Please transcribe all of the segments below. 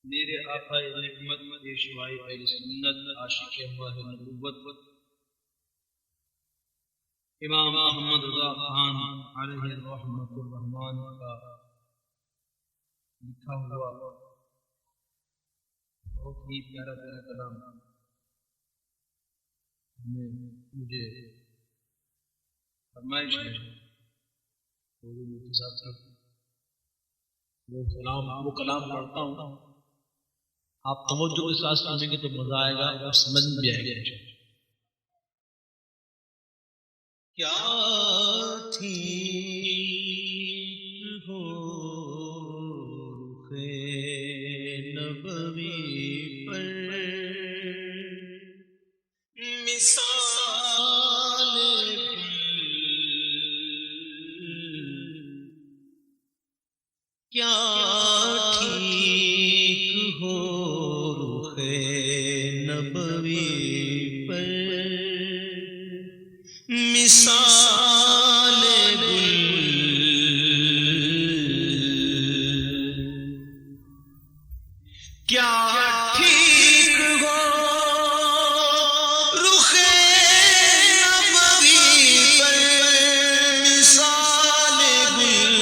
میرے آقا نعمت پیشوائی اہل سنت عاشق ماہ نبوت امام محمد رضا خان علیہ رحمت الرحمان کا لکھا ہوا بہت ہی پیارا پیارا کلام مجھے فرمائش ہے وہ کلام پڑھتا ہوں، آپ توجہ کے ساتھ سنیں گے تو مزہ آئے گا اور سمجھ بھی آئے گا۔ کیا تھی ہو نبوی پر مثال کیا ٹھیک ہو رخ نبوی پر مثال گل کیا ٹھیک ہو رخ نبوی پر مثال گل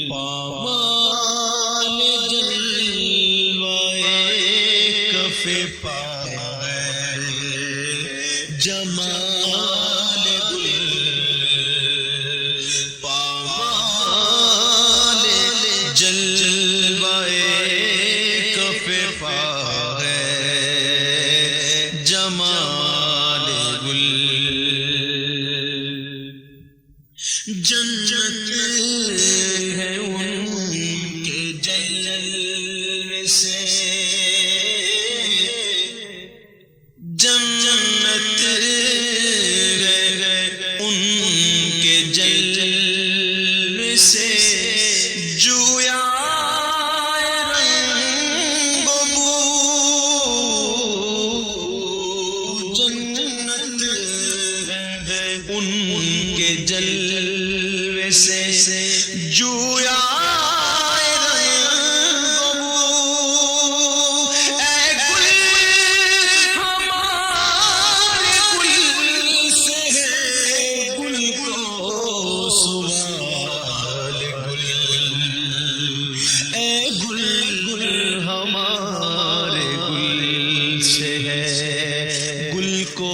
پامال جلوائے کف جمال گل پامال جلوائے کف ہے جمال گل جنت ہے ان کے جلوے سے جنت ان کے جلوے سے جویا رنگ بو جنت ان کے جلوے سے جویا ہمارے گل سے ہے گل کو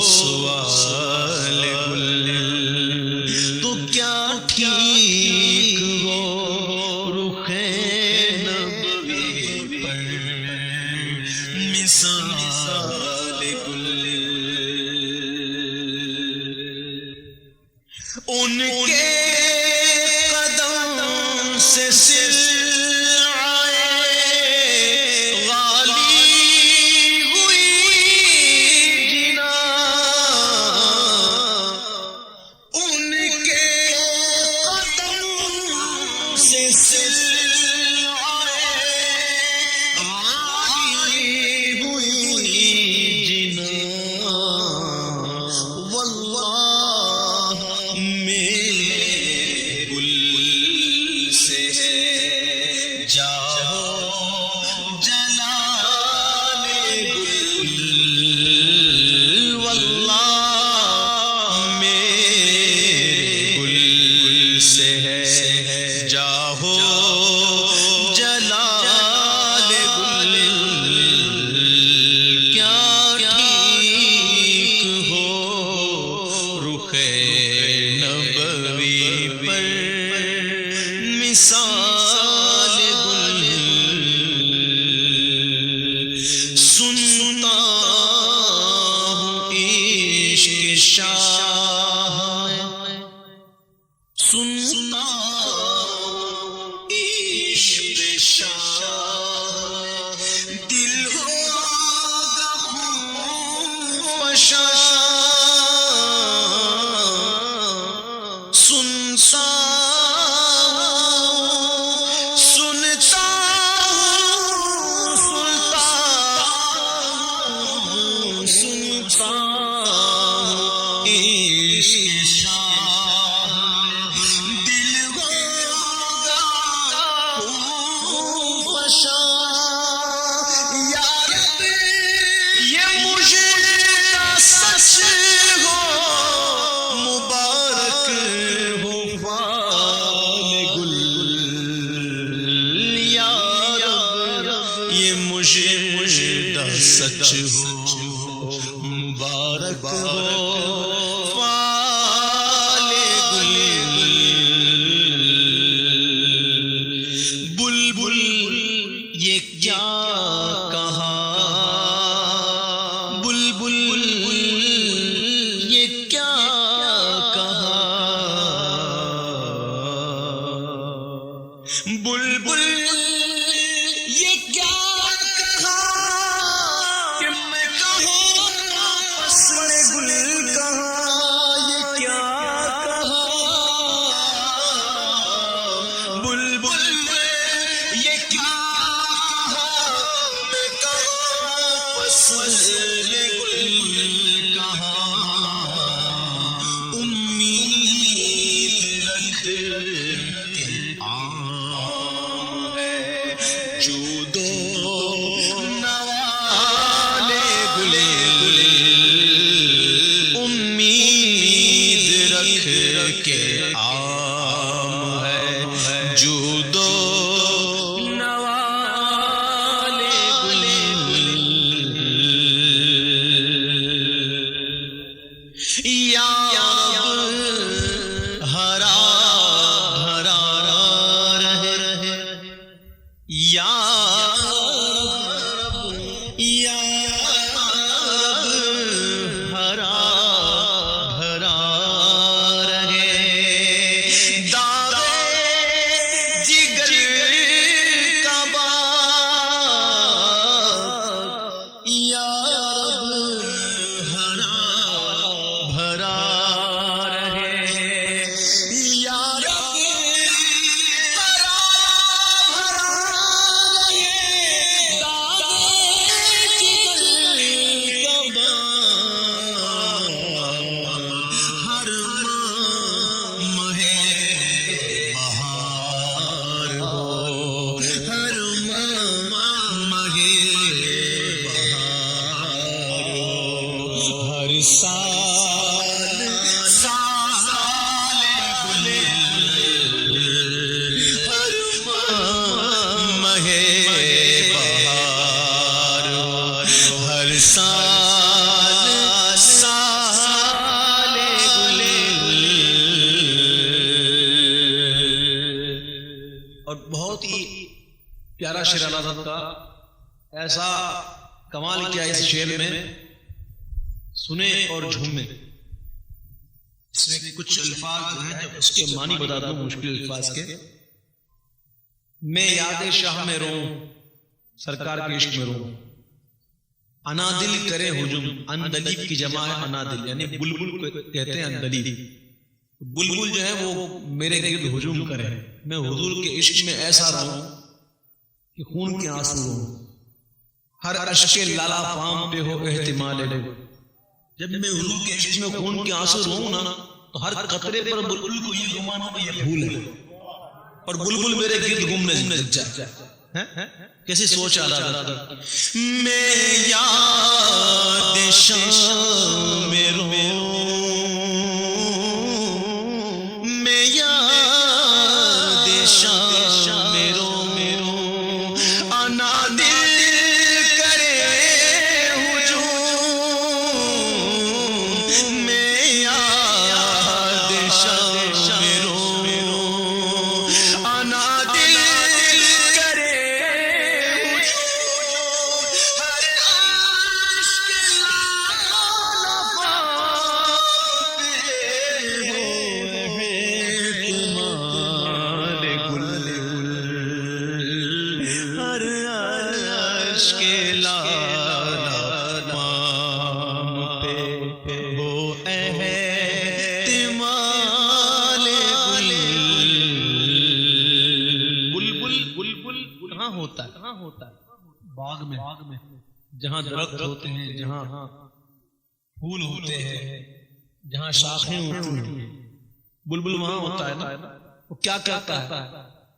سوال گل تو کیا ٹھیک ہو رخ نبوی پر مثال گل ان کے قدم سے مثال گل سنتا ہوں عشق شاہ سنتا ہوں عشق شاہ دل ہوگا خونفشاں سنتا دل ہوگا مبارک ہو فال گل، بلبل یہ کیا کہا، بلبل یہ کیا کہا، بلبل یہ کیا کہا کہ میں کہوں فصل گل کہاں، یہ کیا کہا، بلبل یہ کیا کہا میں کہوں فصل گل کہاں، امید رکھ کے عام ہے جود و نوالے گلے، امید رکھ کے عام ہے جود و نوالے گلے، یا رب ہرا بھرا رہے، یا رب یا رب ہرا بھرا رہے، داغے جگر کا باغ، یا رب ہرا بھرا رہے، یا رب ہرا بھرا رہے، داغے جگر کا باغ، ہر ماہ بہار ہو، ہر ماہ بہار ہو، ہر سال سال گلے، ہر ماہ بہار ہو، ہر سال سال گلے، اور بہت ہی پیارا شعر علادت کا، ایسا کمال کیا اس شعر میں، سنیں اور جھومیں۔ اس میں کچھ الفاظ جو ہیں اس کے معنی بتا دوں مشکل الفاظ کے۔ میں یاد شاہ میں روں، سرکار کے عشق میں روں، انادل کرے ہجوم، اندلیب کی جمع ہے انادل، یعنی بلبل کو کہتے ہیں اندلیب۔ بلبل جو ہے وہ میرے گرد ہجوم کرے، میں حضور کے عشق میں ایسا رہوں کہ خون کے آنسو ہوں، ہر اشک لالا فام پہ ہو احتمال ہے۔ جب میں حضور کے عشق میں خون کے آنسو رہوں نا تو ہر قطرے پر بلبل کو یہ گمان ہو کہ یہ پھول ہے، اور بلبل میرے گرد گھومنے لگ جائے۔ کیسی سوچ علادت، میں یاد شام میں روں، میں یاد شام میں روں، انادل کرے ہجوم، میں یاد شام میں روں، انادل کرے کہاں ہوتا ہے؟ باغ میں، جہاں درخت ہوتے ہیں، جہاں پھول ہوتے ہیں، جہاں شاخیں ہوتی ہیں، بلبل وہاں ہوتا ہے نا۔ وہ کیا کرتا ہے؟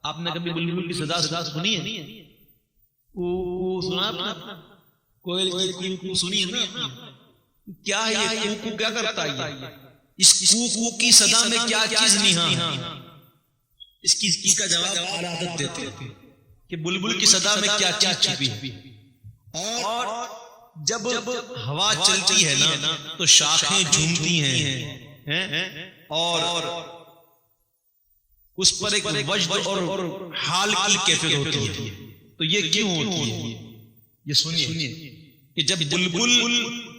آپ نے کبھی بلبل کی صدا سنی ہے؟ وہ سنا آپ نے؟ کوئل کی کو سنی ہے نا؟ کیا ہے یہ کو کیا کرتا ہے؟ اس کو کی صدا میں کیا چیز نہاں؟ اس کا جواب علادت دیتے ہیں کہ بلبل کی صدا میں کیا چیز چھپی ہے۔ اور جب ہوا چلتی ہے نا تو شاخیں جھومتی ہیں اور اس پر ایک وجد اور حال کی کیفیت ہوتی ہے. تو یہ کیوں ہوتی ہے؟ یہ سنیے کہ جب بلبل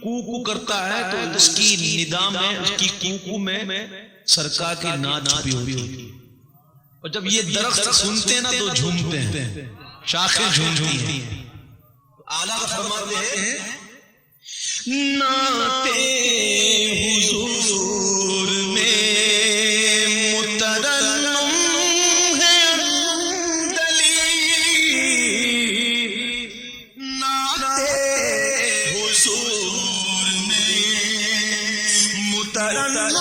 کو کرتا ہے تو اس کی ندا میں، اس کی کو میں سرکار کی نعت چھپی ہوتی ہے. اور جب یہ درخت سنتے ہیں نا تو جھومتے ہیں، شاخیں جھومتی ہیں. اعلیٰ فرماتے ہیں نعت حضور میں مترنم ہے دلی، نعت حضور میں مترنم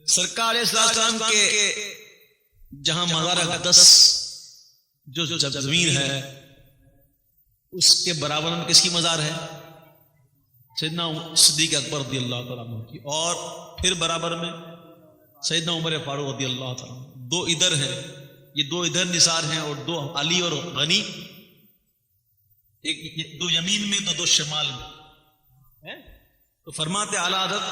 سرکار اسلام کے جہاں مزار اقدس جو زمین ہے اس کے برابر میں کس کی مزار ہے؟ سیدنا صدیق اکبر رضی اللہ تعالیٰ عنہ کی. اور پھر برابر میں سیدنا عمر فاروق رضی اللہ تعالیٰ عنہ. دو ادھر ہیں، یہ دو ادھر نثار ہیں، اور دو علی اور غنی، ایک دو یمین میں دو شمال میں. تو فرماتے اعلیٰ حضرت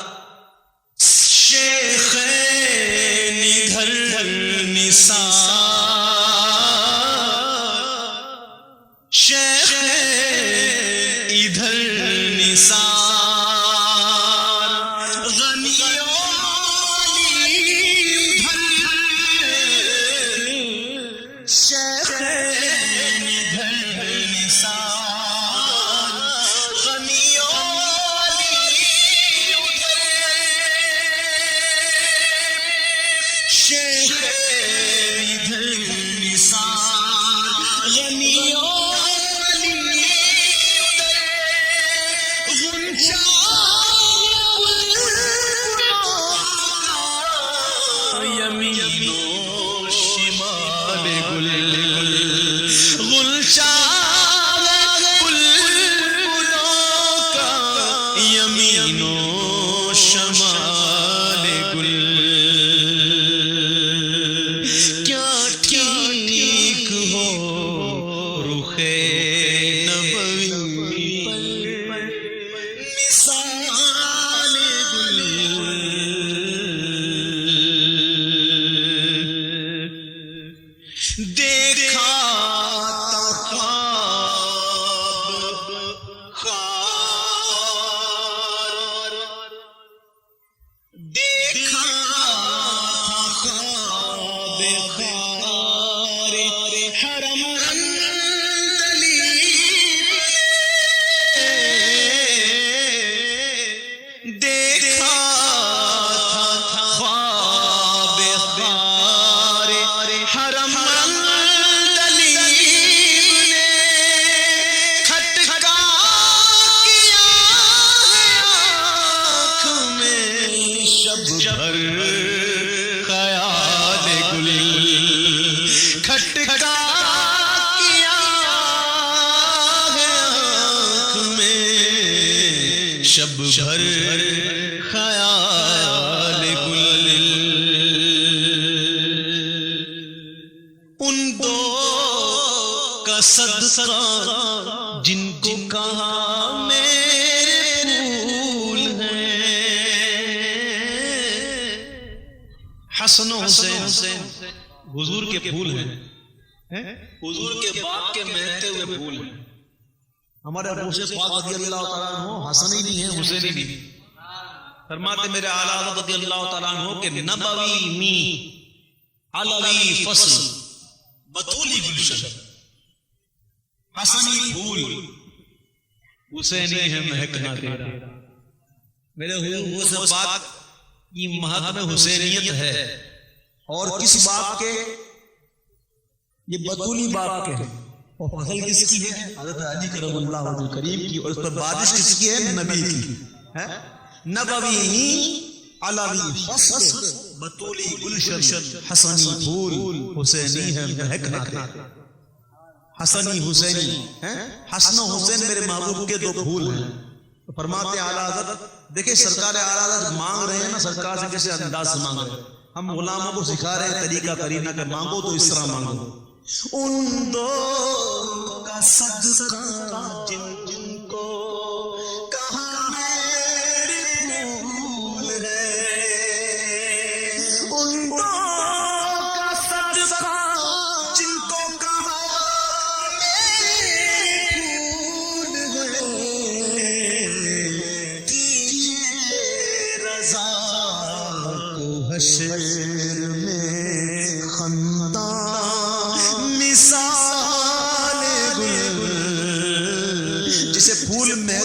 شیخین ادھر نثار، شیخ ادھر نثار، شب بھر خیال گل، ان دو کا صدقہ جن کو کہا میرے پھول ہیں. حسن و حسین حضور کے پھول ہیں، حضور کے باغ کے مہکتے ہوئے پھول ہیں. ہمارے غوث پاک رضی اللہ تعالیٰ عنہ حسن ہی نہیں ہے، حسین ہی نہیں. فرماتے میرے اعلیٰ حضرت رضی اللہ تعالیٰ عنہ کہ نبوی می علوی فصل بطولی گلشن، حسنی پھول حسینی ہے مہکنا تیرا. میرے غوث پاک کی مہک میں حسینیت ہے. اور کس باغ کے؟ یہ بطولی باغ کے ہیں. اور فضل کس کی ہے؟ حضرت علی کرم اللہ وجہ کریم کی. اور اس پر بارش کس کی ہے؟ نبی کی. نبوی علوی فصل بطولی گلشن حسنی پھول حسینی ہے مہکنا تیرے. حسنی حسینی، حسن و حسین میرے محبوب کے دو پھول ہیں. فرماتے ہیں اعلیٰ حضرت، دیکھیں سرکار اعلیٰ حضرت مانگ رہے ہیں نا سرکار سے کیسے انداز سے مانگ رہے ہیں. ہم غلاموں کو سکھا رہے ہیں طریقہ کرینہ کہ مانگو تو اس طرح مانگو. ان دو کا صدقہ جن کو کہاں میرے پھول ہے. ان دو کا صدقہ جن کو کہاں میرے پھول ہے. کیجئے رضا کو حشر میں خندان مثال گل. جسے پھول میں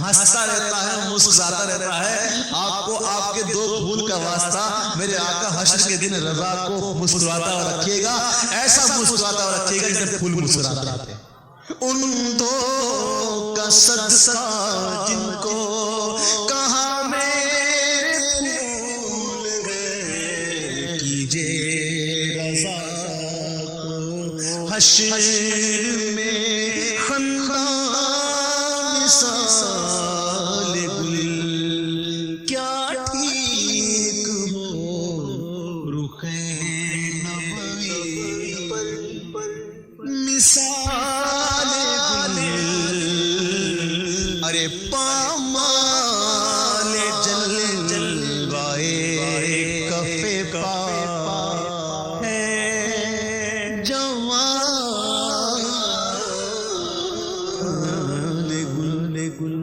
ہنستا رہتا ہے مسکراتا رہتا ہے، آپ کو آپ کے دو پھول کا واسطہ میرے آقا حشر کے دن رضا کو مسکراتا ہوا رکھیے گا. ایسا مسکراتا ہوا رکھیے گا جیسے پھول مسکراتا رہتے ہیں. ان دو کا صدقہ جن کو کہاں میرے پھول گئے. کیجئے رضا حشر میں خندان مثال گل. کیا ٹھیک ہو رخ نبوی پر مثال گل. ارے پامال جلوائے کفے پا ہے جوان گل گل.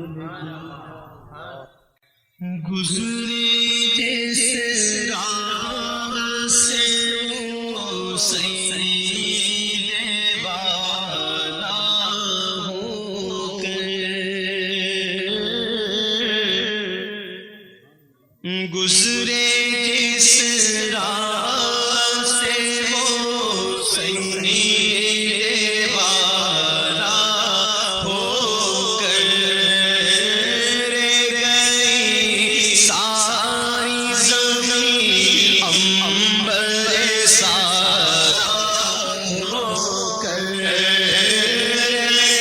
گزرے جیسے راہ سے سید والا ہو کر. گزرے جس راہ سے وہ سید والا ہو کر گئی ساری زمین امبر سارا ہو کر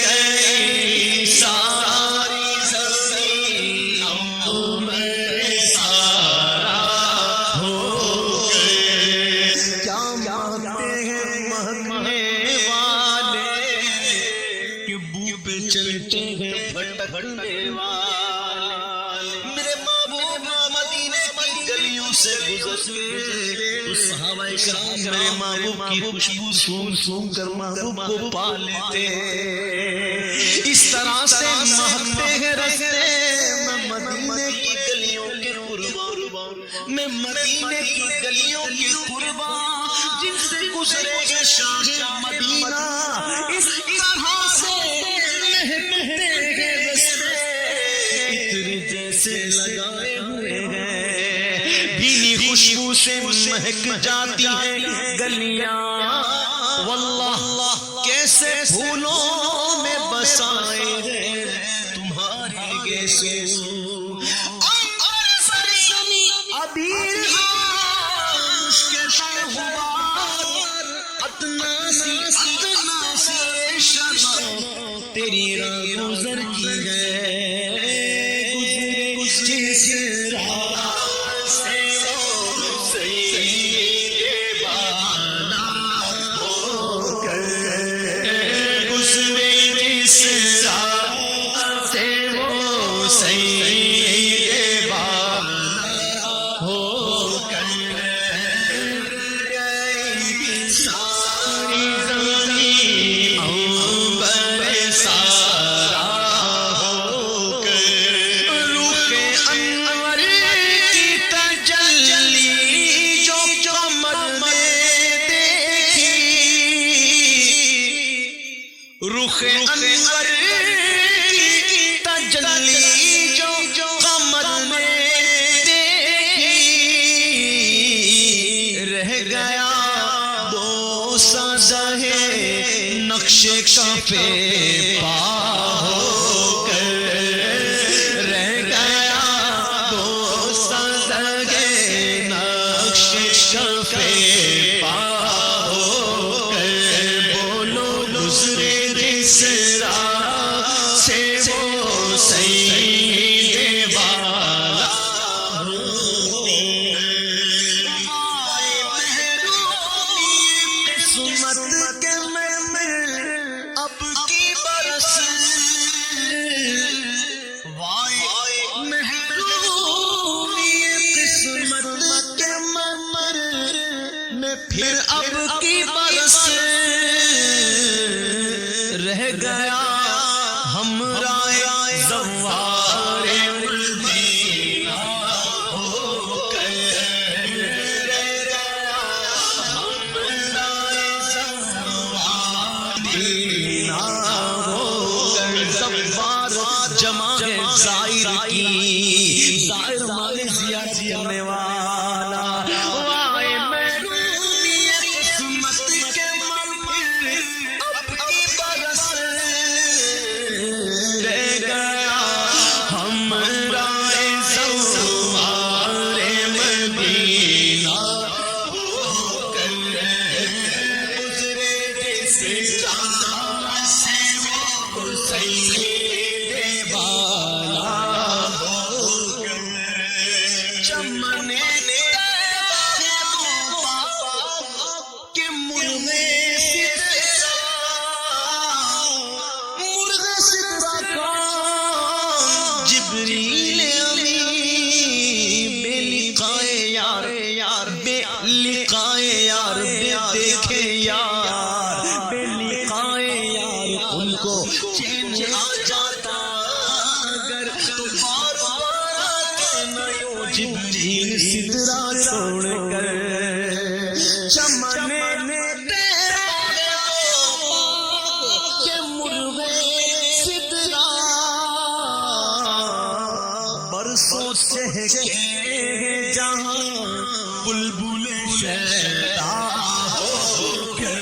گئی ساری زمین امبر سارا ہو کر. کیا مانتے ہیں مہکنے والے کہ بو پہ چلتے ہیں بھٹکنے والے. میرے محبوب مدینے کی گلیوں سے گزرتے تو صحابہ کرام میرے محبوب کی خوشبو سونگ سونگ کر محبوب کو پا لیتے. اس طرح سے مہکتے ہیں رستے. میں مدینے کی گلیوں کے قربان، میں مدینے کی گلیوں کے قربان جن سے گزرے گے شاہ مدینہ. اس طرح سے مہکتے ہیں رستے عطر جیسے لگائے ہوئے ہیں. بھینی خوشبو سے مہک جاتی ہیں گلیاں. واللہ کیسے پھولوں میں بسائے ہیں تمہارے گیسے. ابیر مشکل ہوا اتنا سی شما تیری راہ گزر کی ہے. گزرے جس راہ سے سید والا ہو کر. گزرے جس راہ سے وہ سید والا ہو کر گئی ساری زمین امبر سارا ہو کر. روح انور کفے پا ہو کر رہ گیا دوست لگے نقش کفے پا ہو کر بولو گزرے جس راہ سے وہ سید والا قسمت کے میں اب کی برس وائے محرومی قسمت کے میں پھر اب کی برس رہ گیا ہم رائے زوار مدینہ ہو کر رہ گیا ہم رائے زوار مدینہ ہو کر زوار جمع ہے زائر کی زائر مانے زیارت کرنے والا وائے محرومی قسمت کے اب کی برس رہ گیا ہم رائے زوار مدینہ ہو کر گزرے جس راہ سے وہ سید والا ہو کر چمن کے مرغے جبریل امین بے لقائے یار بے لقائے یار بے دیکھے یار بے لقائے یار ان کو چین آ جاتا اگر تو بار بار آتے نہ یوں جبریل سدرا چھوڑ کر چمن کے مرغے سدرا برسوں چہکے جہاں بلبل شیدا ہو کر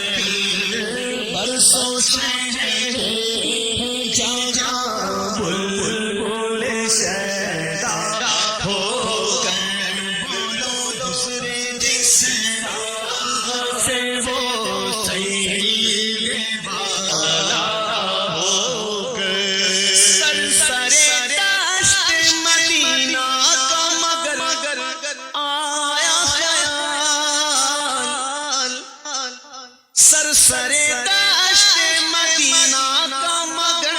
برسوں چہکے جہاں بلبل شیدا ہو کر بولو دوسرے جس راہ سے وہ سید والا ہو کر سرسرے دشت مدینہ کا مگر آیا خیال سرسرے دشت مدینہ کا مگر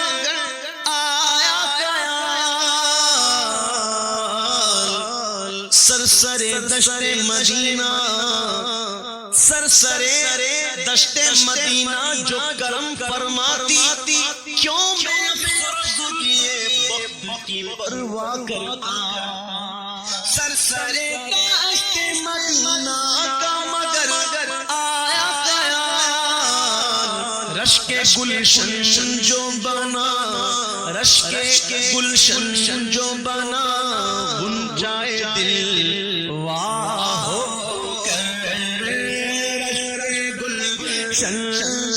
آیا خیال سرسرے دشت مدینہ سرسرے دشت مدینہ جو کرم فرماتی کیوں میں فرض کیے وقت کی پرواہ کرتا سرسرے دشت مدینہ کا مگر آیا خیال رش کے گلشن جو بنا رش کے گلشن جو بنا بن جائے دل واہ ہو کر گلشن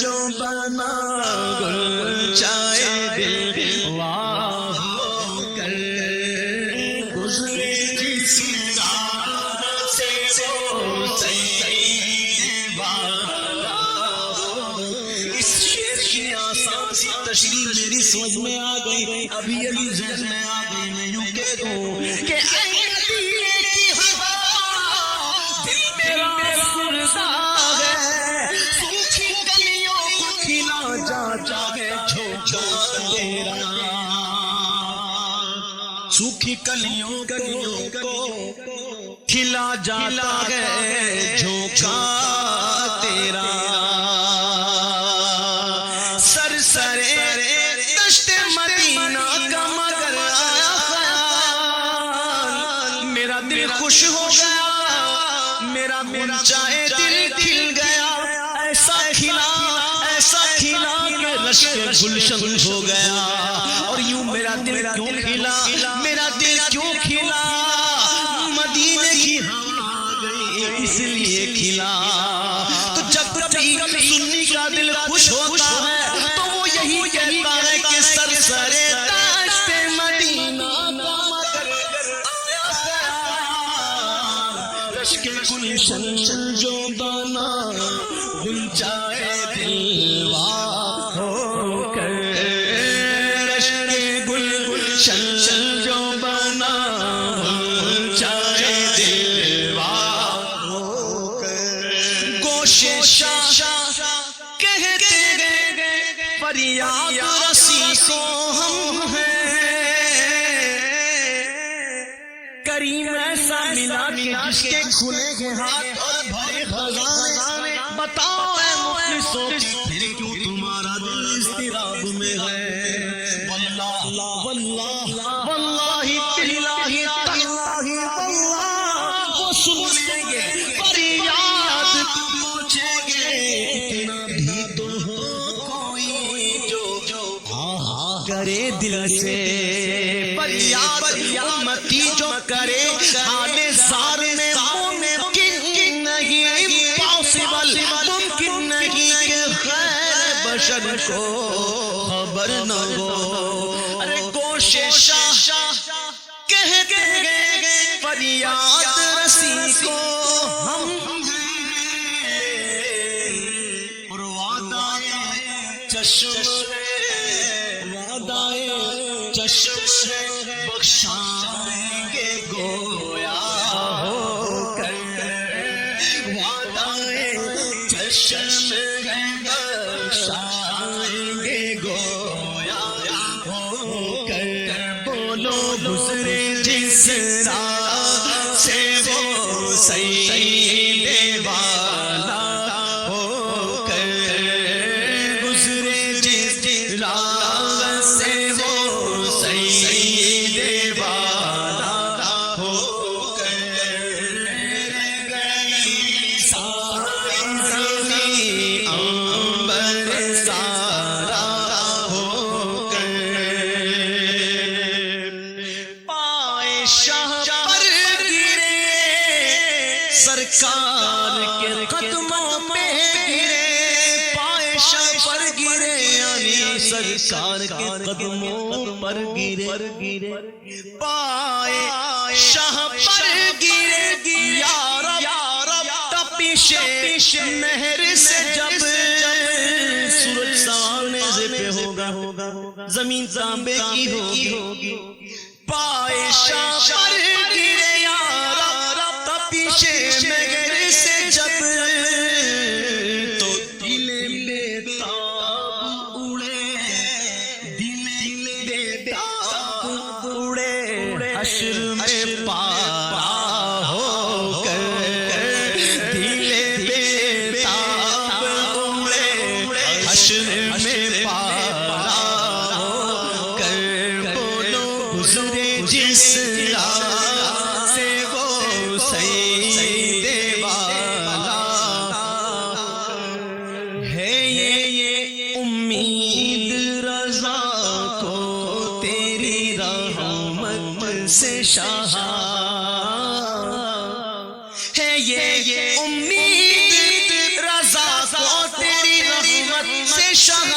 جو بنا گل جائے دل واہ ہو کر گزرے جس راہ سے وہ سید والا ہو۔ اس شعر کی آسان سی تشریح میری سمجھ میں آ گئی ابھی ذہن میں آ گئی میں یوں کہہ دوں کہ اے مدینے کی ہوا دل میرا سرسا ہے سوکھی کلیوں کو کھلا جا جاگے جھونکا تیرا سوکھی کلیوں کو کھلا جاتا ہے جھونکا تیرا سرسرے دشت مدینہ کا مگر آیا خیال میرا دل خوش ہو گیا میرا چاہے دل کھل گیا ایسا کھلا کہ رش کے گلشن ہو گیا اور یوں میرا دل کیوں کھلا میرا دل کیوں کھلا مدینے کی ہوا آ گئی اس لیے کھلا تو جب کبھی سنی کا دل خوش ہوتا ہے تو وہ رشک گلشن جو بنا گنجائے دلوا ہو کر، رشک گلشن جو بنا گنجائے دلوا ہو کر، گوشے شاہ کہتے گئے فریاد رسی کو ہم ہیں، کریم ایسا ملا کہ جس کے کھلے گئے ہاتھ اور بھرے خزانے، بتاؤ اے مفلسوں پھر کیوں تمہارا دل اضطراب میں ہے؟ واللہ واللہ واللہ باللہ تاللہ واللہ وہ سن لیں گے، فریاد پہنچیں گے، اتنا بھی تو ہو کوئی جو کرے دل سے فریاد، امتی جو کرے حال زار میں ممکن نہیں، امپاسبل ممکن نہیں کہ خیر بشر کو خبر نہ ہو۔ ارے گوشے شاہ کہتے گئے فریاد رسی کو ہم ہیں، اور وعدہ چشم بخشائیں گے گویا ہو کر، وعدائے چشم بخشائیں گے گویا ہو کر، بولو گزرے جس راہ سے وہ سینے والا ہو کر، گزرے جس راہ سے وہ سینے والا ہو کر، ساری زمین عنبر سارا ہو کر، پائے شاہ پر گرے سرکار کے قدموں پہ گرے، پائے شاہ پر گرے یعنی سرکار کے قدموں پر گرے، پائے شاہ پر گرے یا رب، تپش مہر سے جب سورج سامنے سے پہ ہوگا، زمین تانبے کی ہوگی، پائے شاہ پر گرے یا رب، تپش مہر سے جب تو دل بےتاب اڑے، دل بےتاب اڑے حشر میں پارا ہو کر، دل بےتاب اڑے حشر میں پارا ہو کر، بولو گزرے جس راہ سے وہ سینے والا ہے، یہ امید رضا کو تیری رحمت سے شاہ ہے، یہ امید رضا کو تیری رحمت سے شاہ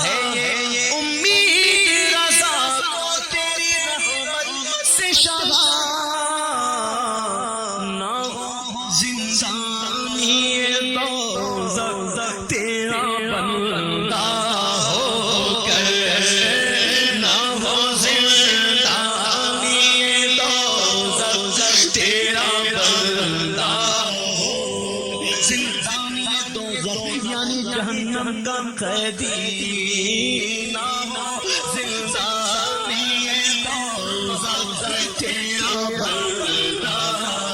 ہے، یہ امید رضا کو تیری رحمت سے شاہ، نہ زندانی دوزخ تیرا بندہ ہو کر، نہ وہ زندانی دوزخ تیرا بندہ ہو، زندانی دوزخ یعنی جہنم کا قیدی، نہ وہ زندانی دوزخ تیرا بندہ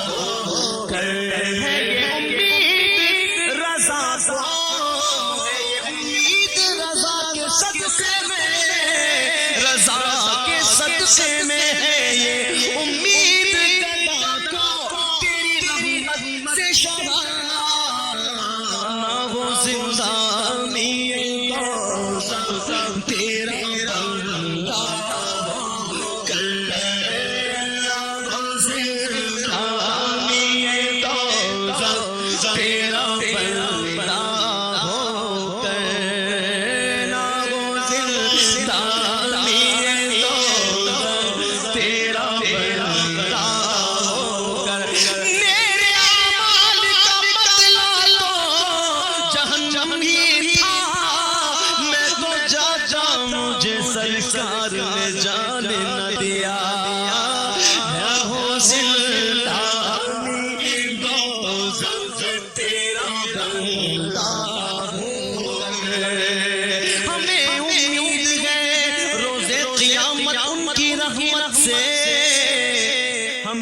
ہو کر، ہے یہ امید رضا کو، ہے یہ امید رضا کے صدقے میں، رضا کے صدقے میں ہے یہ امید رضا کو تیری رحمت سے شاہ، نہ وہ زندانی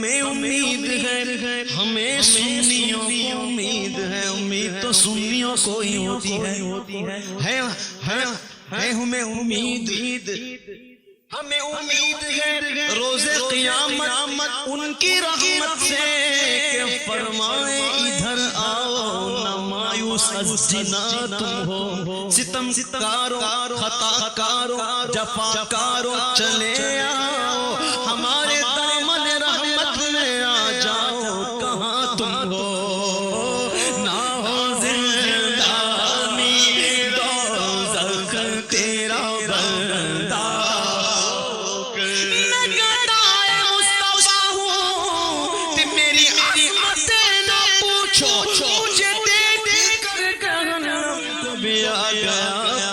ہمیں امید ہے، ہمیں سنیوں کو امید ہے، امید تو سنیوں کو ہی ہوتی ہے ہمیں امید، ہمیں امید ہے روز قیامت ان کی رحمت سے کہ فرمائے ادھر آؤ، نہ مایوس از جنا تم ہو، ستم کارو خطا کارو جفا کارو چلے آؤ، ہمارے دامن رحمت میں آ جاؤ، کہاں تم ہو، نہ ہو زندانی دوزخ تیرا بندہ،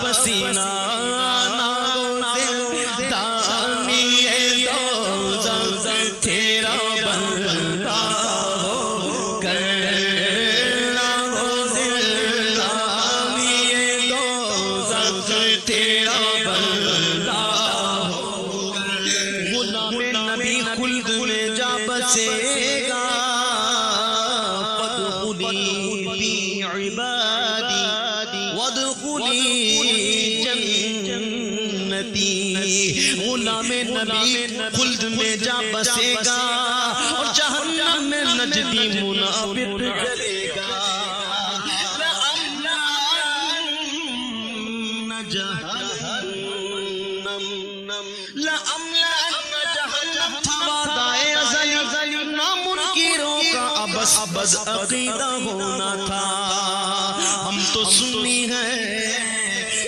پسینہ تیرا بندہ ہو کرنا، تیرا بندہ ہو، غلام نبی خلد میں جا بسے گا، فادخلی فی عبادی وادخلی جنتی، غلام نبی خلد میں جا بسے گا اور جہنم میں نجدی منافق جلے گا، ابز عقیدہ ہونا تھا، ہم تو سنی ہے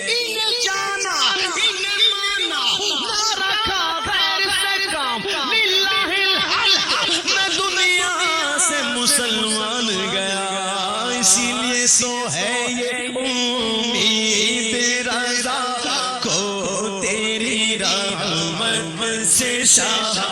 انہیں جانا انہیں مانا، نہ رکھا غیر سے کام، للہ الحمد میں دنیا سے مسلمان گیا، اسی لیے تو ہے یہ امید رضا کو تیری رحمت سے شاد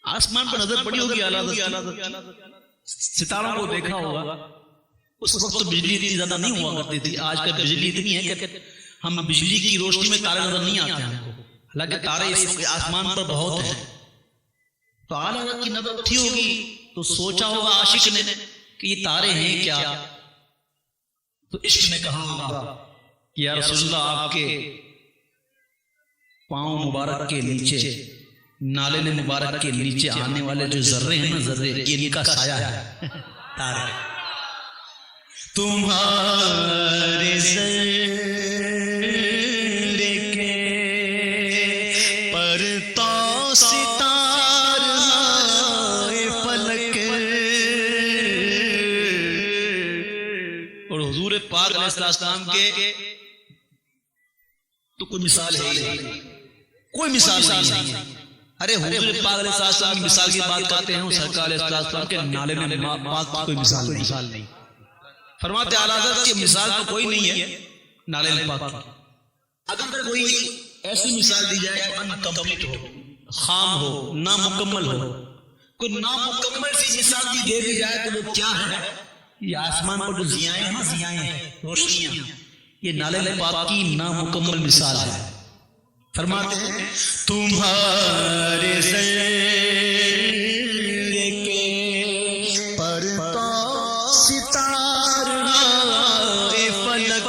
آسمان پر نظر پڑی ہوگی ستاروں کو دیکھا ہوگا، اس وقت تو بجلی اتنی زیادہ نہیں ہوا کرتی تھی، آج کل بجلی اتنی ہے کہ ہم بجلی کی روشنی میں تارے نظر نہیں آتے ہیں، حالانکہ تارے اس آسمان پر بہت ہیں، تو اعلیٰ حضرت کی نظر اٹھی ہوگی تو سوچا ہوگا عاشق نے کہ یہ تارے ہیں کیا، تو عشق نے کہا ہوگا کہ یا رسول اللہ آپ کے پاؤں مبارک کے نیچے، نالے مبارک کے نیچے آنے والے جو ذرے ہیں نا، ذرے ان کا سایہ ہے تارے، تمہارے ذرے کے پرتو ستار فلک، اور حضور پاک علیہ السلام کے تو کوئی مثال ہے، کوئی مثال نہیں ہے، ارے حضور پاک علیہ السلام کی مثال کی بات کرتے ہیں، سرکار علیہ السلام کے نالے میں پاک کی کوئی مثال نہیں، فرماتے اعلیٰ حضرت کی مثال تو کوئی نہیں ہے نالے میں پاک کی، اگر کوئی ایسی مثال دی جائے کہ انکمپلیٹ ہو، خام ہو، نامکمل ہو، کوئی نامکمل سی مثال دے دی جائے تو وہ کیا ہے، یہ آسمان پر جو ضیائیں ہیں نا، ضیائیں ہیں، روشنیاں، یہ نالے میں پاک کی نامکمل مثال ہے، فرماتے ہیں تمہارے ذرے کے پرتو ستارہ فلک،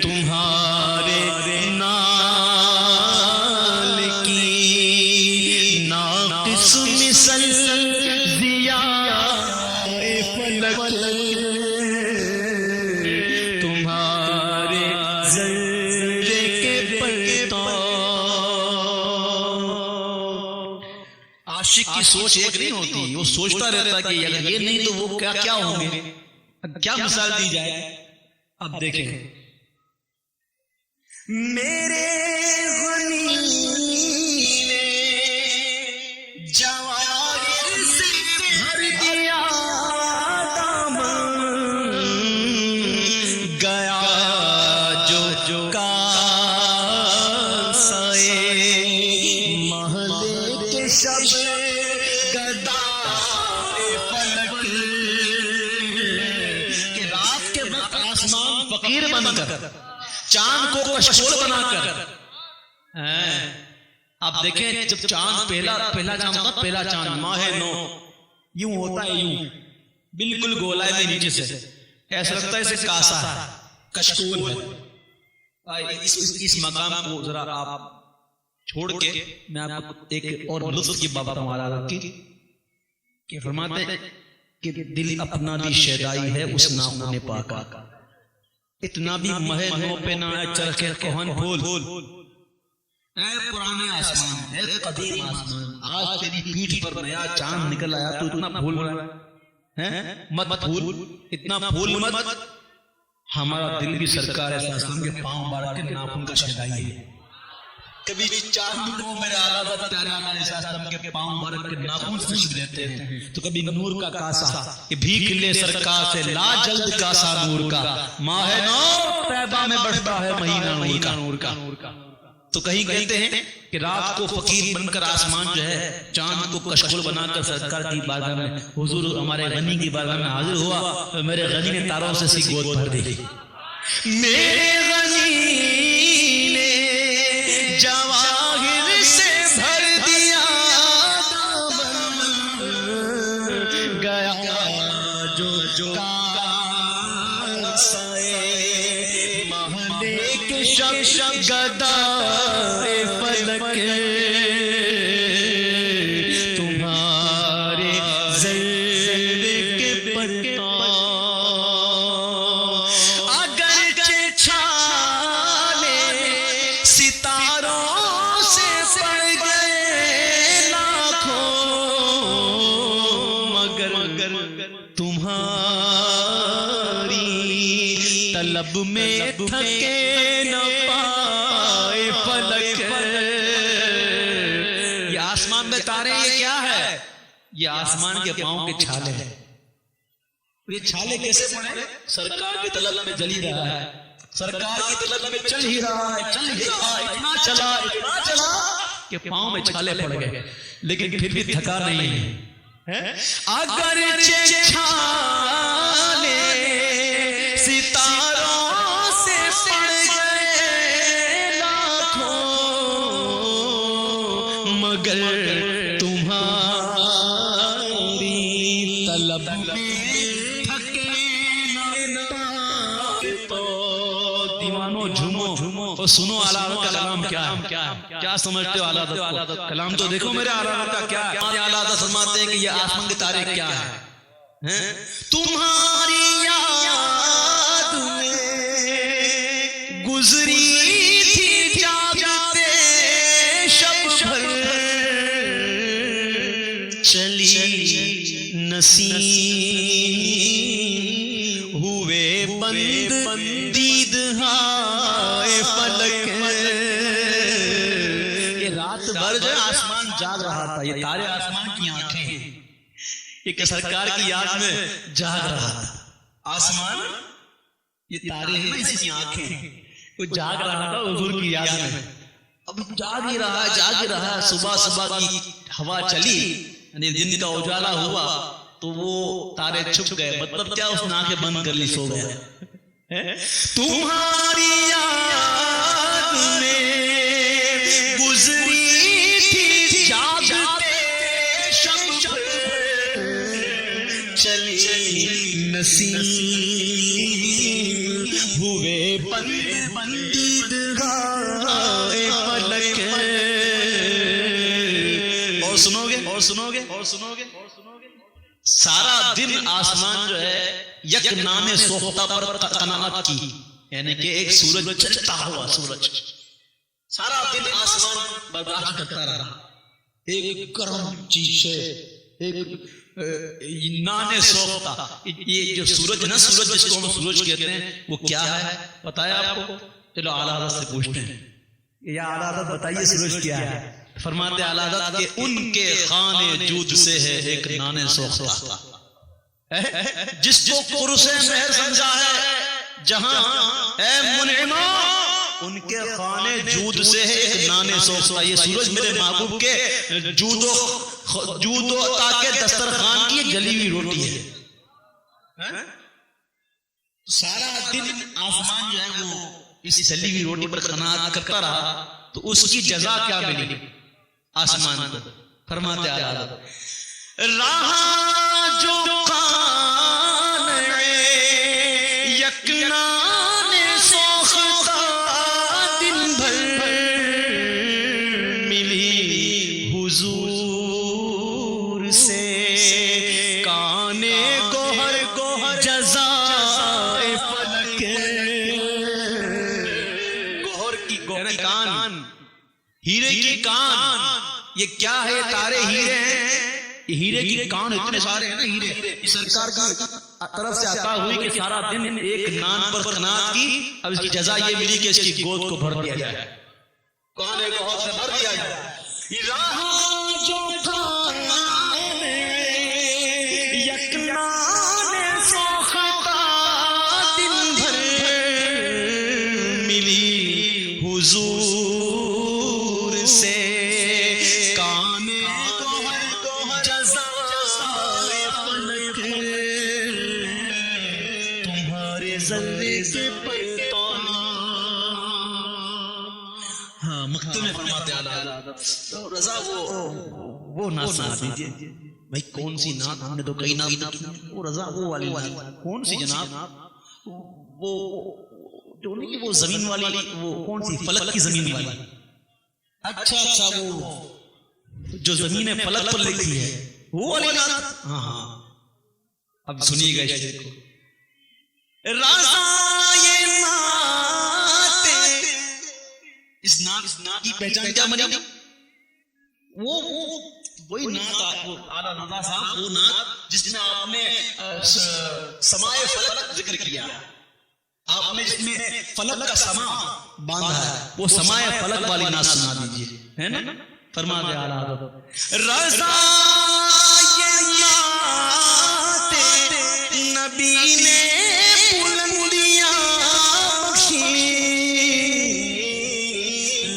تمہارے نال کی ناقص مثل ضیا فلک، تمہارے عاشق کی سوچ ایک نہیں ہوتی، وہ سوچتا رہتا کہ اگر یہ نہیں تو وہ کیا ہوں گے، کیا مثال دی جائے؟ اب دیکھیں، میرے غنی نے جواہر سے بھر دیا دامن، گیا جو کاسے محلے کے شب گدا فلک، کہ رات کے وقت آسمان فقیر بن کر، چاند کو کشکول بنا کر، آپ دیکھیں جب چاند پہلا چاند ہوتا، پہلا چاند ماہ نو یوں ہوتا ہے، یوں بالکل گولا ہے نیچے سے، ایسا لگتا ہے اسے کاسا ہے، کشکول ہے۔ اس مقام کو ذرا آپ چھوڑ کے میں آپ کو ایک اور لطف کی بابا ہمارا کی کہ فرماتے ہیں کہ دل اپنا بھی شیدائی ہے اس ناخن پاک کا، اتنا بھی مہ نو پہ نہ چرخے کوہن پھول، اے پرانے آسمان، اے قدیم آسمان، آج تیری پیٹھ پر نیا چاند نکل آیا تو اتنا پھول رہا ہے، مت پھول، اتنا پھول مت۔ ہمارا دل بھی سرکار ایسا اسلام کے پاؤں مبارک کے ناخن کا شیدائی ہے۔ کبھی چاند کو میرے اعلیٰ پیارے آقا علیہ السلام کے پاؤں مبارک کے ناخن سے چھو دیتے ہیں، تو کبھی نور کا کاسا کہ بھیک لے سرکار سے، لا جلد کاسا نور کا، ماہ نو طیبہ میں بڑھتا ہے مہینہ نور کا۔ تو کہیں کہتے ہیں کہ رات کو فقیر بن کر آسمان جو ہے چاند کو کشکول بنا کر سرکار کی بارگاہ میں، حضور ہمارے غنی کی بارگاہ میں حاضر ہوا، اور میرے غنی نے تاروں سے سی گود بھر دی، میرے غنی نے جواہر سے بھر دیا دامن، گیا جو کاسے محلے کے شب گدا فلک، تمہارے ذرے کے پرتاؤ اگرچہ چھالے ستاروں سے پڑ گئے لاکھوں، مگر تمہاری طلب میں تھکے نہ پائے فلک۔ یہ آسمان میں تارے، یہ کیا ہے؟ یہ آسمان کے پاؤں کے چھالے ہیں۔ یہ چھالے کیسے پڑے؟ سرکار کی طلب میں جلی رہا ہے، سرکار کی طلب میں چل ہی رہا ہے، اتنا چلا کہ پاؤں میں چھالے پڑ گئے، لیکن پھر بھی تھکا نہیں ہے۔ اگرچہ چھالے ستاروں سے پڑ گئے لاکھوں، مگر تمہاری طلب میں تھکے نہ پائے۔ تو دیوانو جھومو اور سنو اعلیٰ حضرت کا کلام کیا ہے، کیا سمجھتے ہو اعلیٰ حضرت کو؟ کلام تو دیکھو میرے اعلیٰ حضرت کا کیا ہے۔ اعلیٰ حضرت فرماتے ہیں کہ یہ آسمان کے تارے کیا ہے؟ تمہاری یاد میں گزری تھی جاگتے شب بھر، چلی نسیم ہوئے بند دیدہائے فلک۔ یہ رات بھر جو آسمان جاگ رہا تھا، یہ تارے آسمان کی آنکھیں ہیں، ایک سرکار کی یاد میں جاگ رہا تھا آسمان، یہ تارے ہیں نا اس کی آنکھیں، وہ جاگ رہا تھا حضور کی یاد میں۔ اب جاگ ہی رہا ہے، صبح کی ہوا چلی، یعنی دن کا اجالا ہوا تو وہ تارے چھپ گئے، مطلب کیا؟ اس نے آنکھیں بند کر لی، سو گیا۔ تمہاری یاد میں گزری تھی جاگتے شب بھر، چلی نسیم ہوئے بند دیدہائے فلک۔ اور سنو گے سارا دن آسمان جو ہے یک نام سوختہ پر قناعت کی، یعنی کہ ایک سورج چلتا ہوا سورج سارا دن آسمان برداشت کرتا رہا، ایک گرم چیز سے، ایک نانے سوختہ. یہ جو سورج ہے نا، سورج جس کو ہم سورج کہتے ہیں، وہ کیا ہے پتہ ہے آپ کو؟ چلو اعلیٰ حضرت سے پوچھتے ہیں، یا اعلیٰ حضرت بتائیے سورج کیا ہے؟ فرماتے اعلیٰ حضرت کہ ان کے خانے جود سے ہے ایک نانے سوختہ. جس کو قرص مہر سمجھا ہے جہاں اے منعما، ان کے خانے جود سے ہے ایک نانے سوختہ. یہ سورج میرے محبوب کے جود و تاکہ دسترخوان کی جلی ہوئی روٹی ہے. سارا دن آسمان جو ہے وہ اس جلی ہوئی روٹی پر قناعت کرتا رہا تو اس کی جزا کیا ملی آسمان کو؟ فرماتے آلہ راہ جو یکنان سوختہ دن بھر ملی حضور سے کانے گوہر جزائے فلک. گوہر کی کان، ہیرے کی کان. یہ کیا ہے؟ تارے ہیرے ہیں. یہ ہیرے کی کان اتنے سارے ہیں نا ہیرے. سرکار کی طرف سے عطا ہوئی کہ سارا دن ایک نان پر قناعت کی. اب اس کی جزا یہ ملی کہ اس کی گود کو بھر دیا جائے، کانے کو سے بھر دیا جائے. راہ جو یکنان سوختہ دن بھر ملی حضور سے کانے گوہر جزائے فلک. تمہارے ذرے سے پرتان. ہاں مکتوب میں فرماتے ہیں رضا وہ نعت سنا دیجیے بھائی. کون سی نعت؟ ہم نے تو کئی نعت کی. وہ رضا وہ والی کون سی جناب؟ وہ جو نہیں، وہ زمین والی، وہ کون سی؟ فلک کی زمین والی. اچھا وہ جو زمین فلک پر لکھی ہے وہ والی نعت. ہاں ہاں اب سنیے گا اس شعر کو. رضا یہ نعت، اس نعت کی پہچان کیا بنی؟ وہی نعت اعلیٰ رضا صاحب، وہ نعت جس میں آپ نے سمائے فلک ذکر کیا. آپ نے جس میں فلک کا سما باندھا ہے، وہ سمائے فلک والی نعت سنا دیجیے، ہے نا؟ فرما دے اعلیٰ حضرت رضا یہ نعت نبی نے بلندیاں بخشی،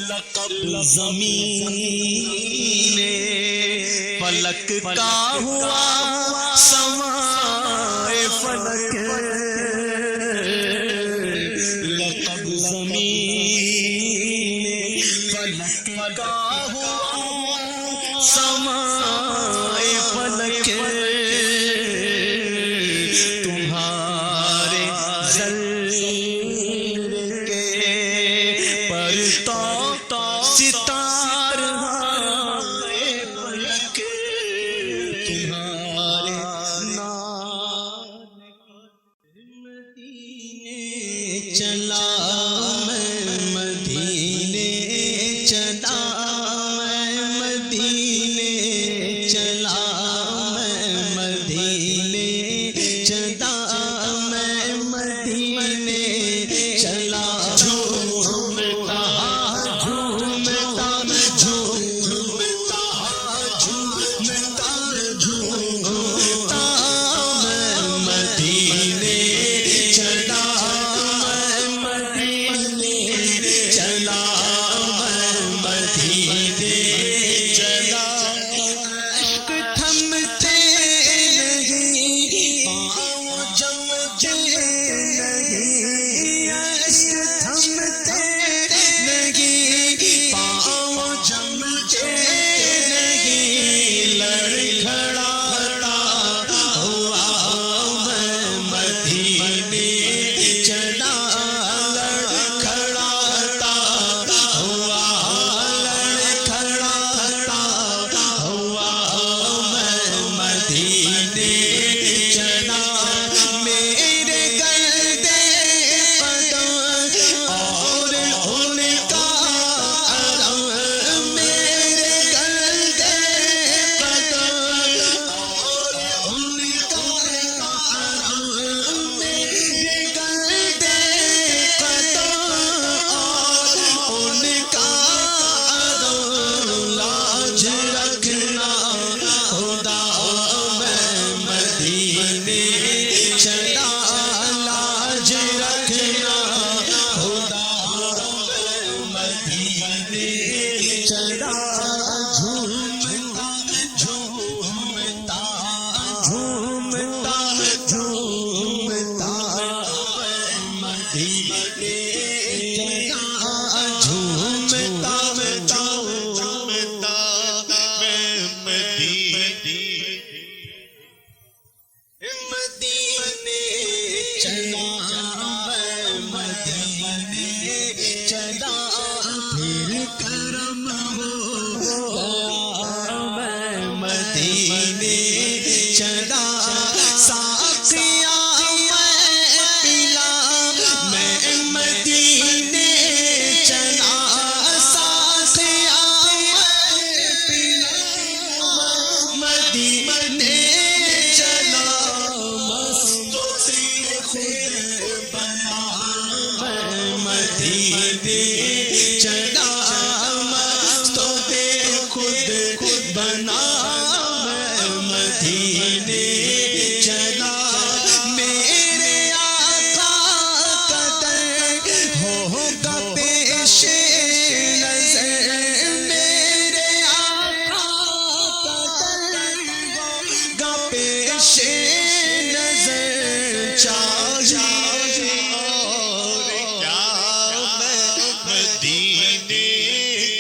لقب زمین فلک کا ہوا سمائے فلک. لقب زمین فلک کا ہوا سمائے فلک. تمہارے ذل کے پرتو ستارہ فلک. تمہارے مدینے چلا میں، مدینے چلا میں، مدینے چلا میں، مدینے چلا میں، مدینے چلا. جھومتا جھومتا جھومتا جھومتا جھومتا میں، مدینے چلا میں، مدینے مدینے چلا جھومتا میں مدینے چلا چلا پھر کرم ہو میں مدینے چلا ساقیا میں پلا میں مدینے چلا ساقیا میں پلا مدینے چلا مست خود بنا میں مدینے چلا مست خود بنا میں مدینے چلا میرے آقا قدر ہوگا پیش نظر میرے آقا قدر ہوگا پیش نظر چاہیے اور کیا میں مدینے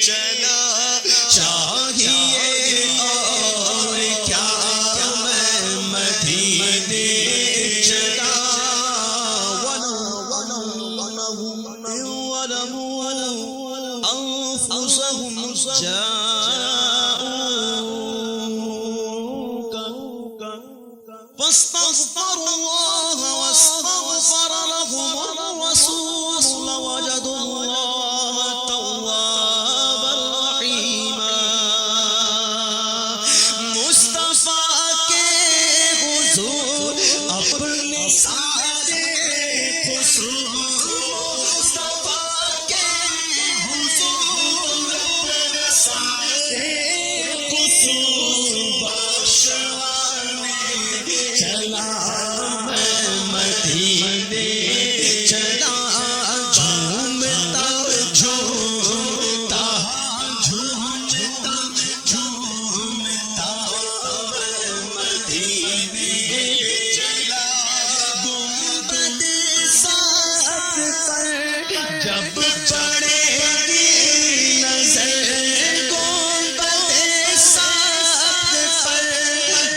چلا چاہیے اور کیا میں مدینے چلا أنفسهم جاءوك فاستغفروا الله واستغفر لهم الرسول لوجدوا الله توابا رحيما مصطفیٰ کے حضور اپنے سارے قصور مصطفیٰ کے حضور اپنے سارے قصور بخشوانے چلا میں مدینے چلا جھومتا جھومتا جھومتا جھومتا میں مدینے چلا گنبد سات پر جب چڑھے گی نظر گنبد سات پر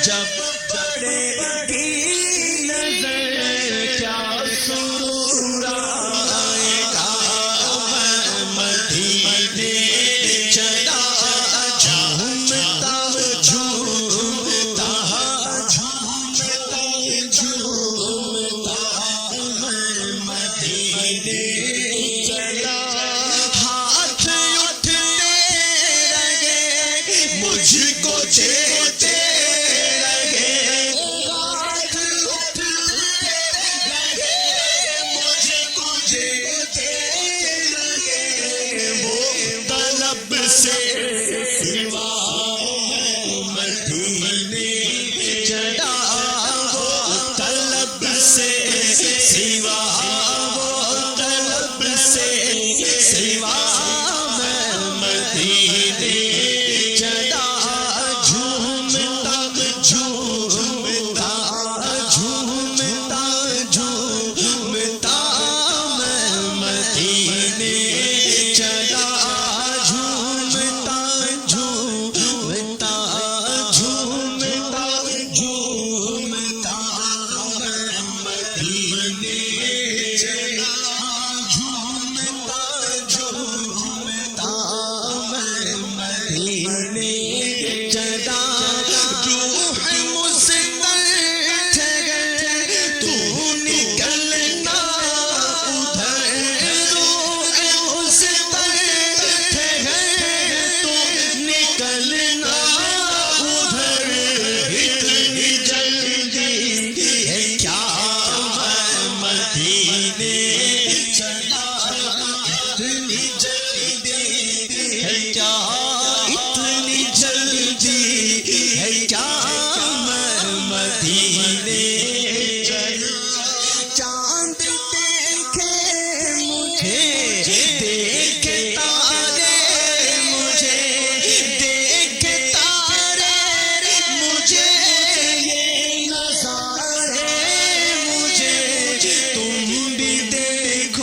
جب چڑھے گی نظر کیا سرور آئے گا میں مدینے چلا جھومتا جھومتا جھومتا جھومتا میں مدینے چلا ہاتھ اٹھتے رہے مجھ کو دیتے رہے ہاتھ اٹھتے رہے مجھ کو دیتے رہے وہ طلب سے سوا میں مدینے چلا وہ طلب سے سوا وہ طلب سے سوا میں مدینے چلا جھومتا جھومتا جھومتا جھومتا میں مدینے چلا جھومتا جھومتا جھومتا جھومتا میں مدینے چلا جھومتا جھومتا میں مدینے چلا روح مستر ٹھہر تو نکلنا ادھر روح مستر ٹھہر تو نکلنا ادھر اتنی جلدی ہے کیا میں مدینے چلا اتنی جلدی ہے کیا اتنی جلدی ہے کیا میں مدینے چلا چاند دیکھے مجھے دیکھے تارے مجھے دیکھے تارے مجھے یہ نظارے مجھے تم بھی دیکھو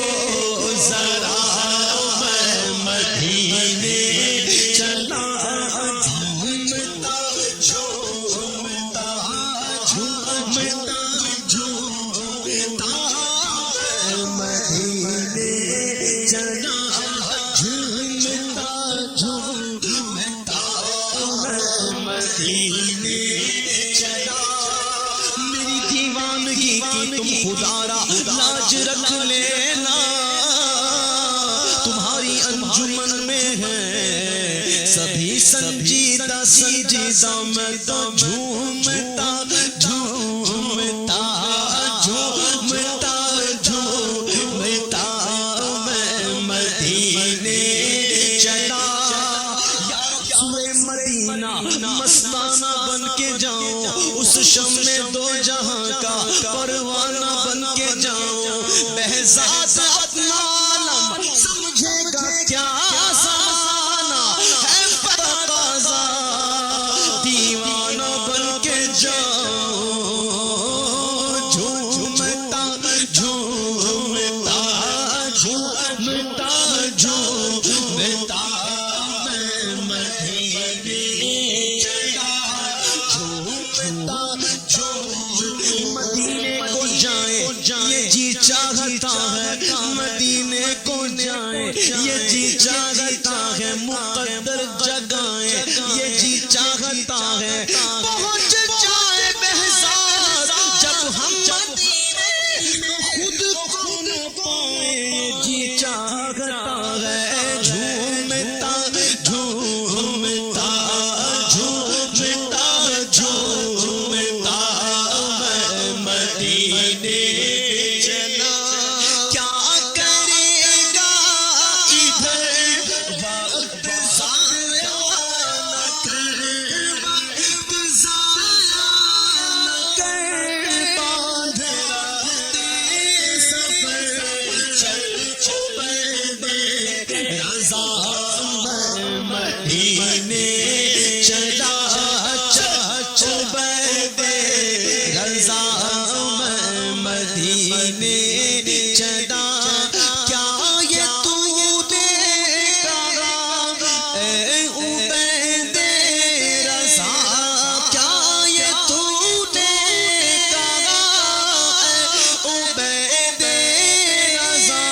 انجمن میں ہے سبھی سنجیدہ سنجیدہ میں تو جھومتا جھومتا جھومتا جھومتا میں مدینے چلا یا رسول مدینہ مستانہ بن کے جاؤں اس شمع دو جہاں کا پروانہ بن کے جاؤں بہزاد اپنا عالم سمجھے گا کیا زمانہ ہے تقاضا دیوانہ بن کے جاؤں جھومتا جھومتا جھومتا جھومتا میں مدینے چلا جھومتا مدینے کو جائیں یہ جی چاہتا ہے مدینے کو جائیں یہ جی چاہتا ہے مقدر جگائیں یہ جی چاہتا ہے پہنچ جائے بہزاد جب ہم مدینے خود کو نہ پائیں جی چاہتا ہے جھومتا جھومتا جھومتا جھومتا میں مدینے چلا کیا کرے گا ادھر وقت ضائع نہ کر وقت ضائع نہ کر باندھ رہتے سفر چل پردے رضا میں مدینے چلا چل پردے رضا میں مدینے چلا کیا یہ تو دیکھا اے عبید رضا کیا یہ تو دیکھا اے عبید رضا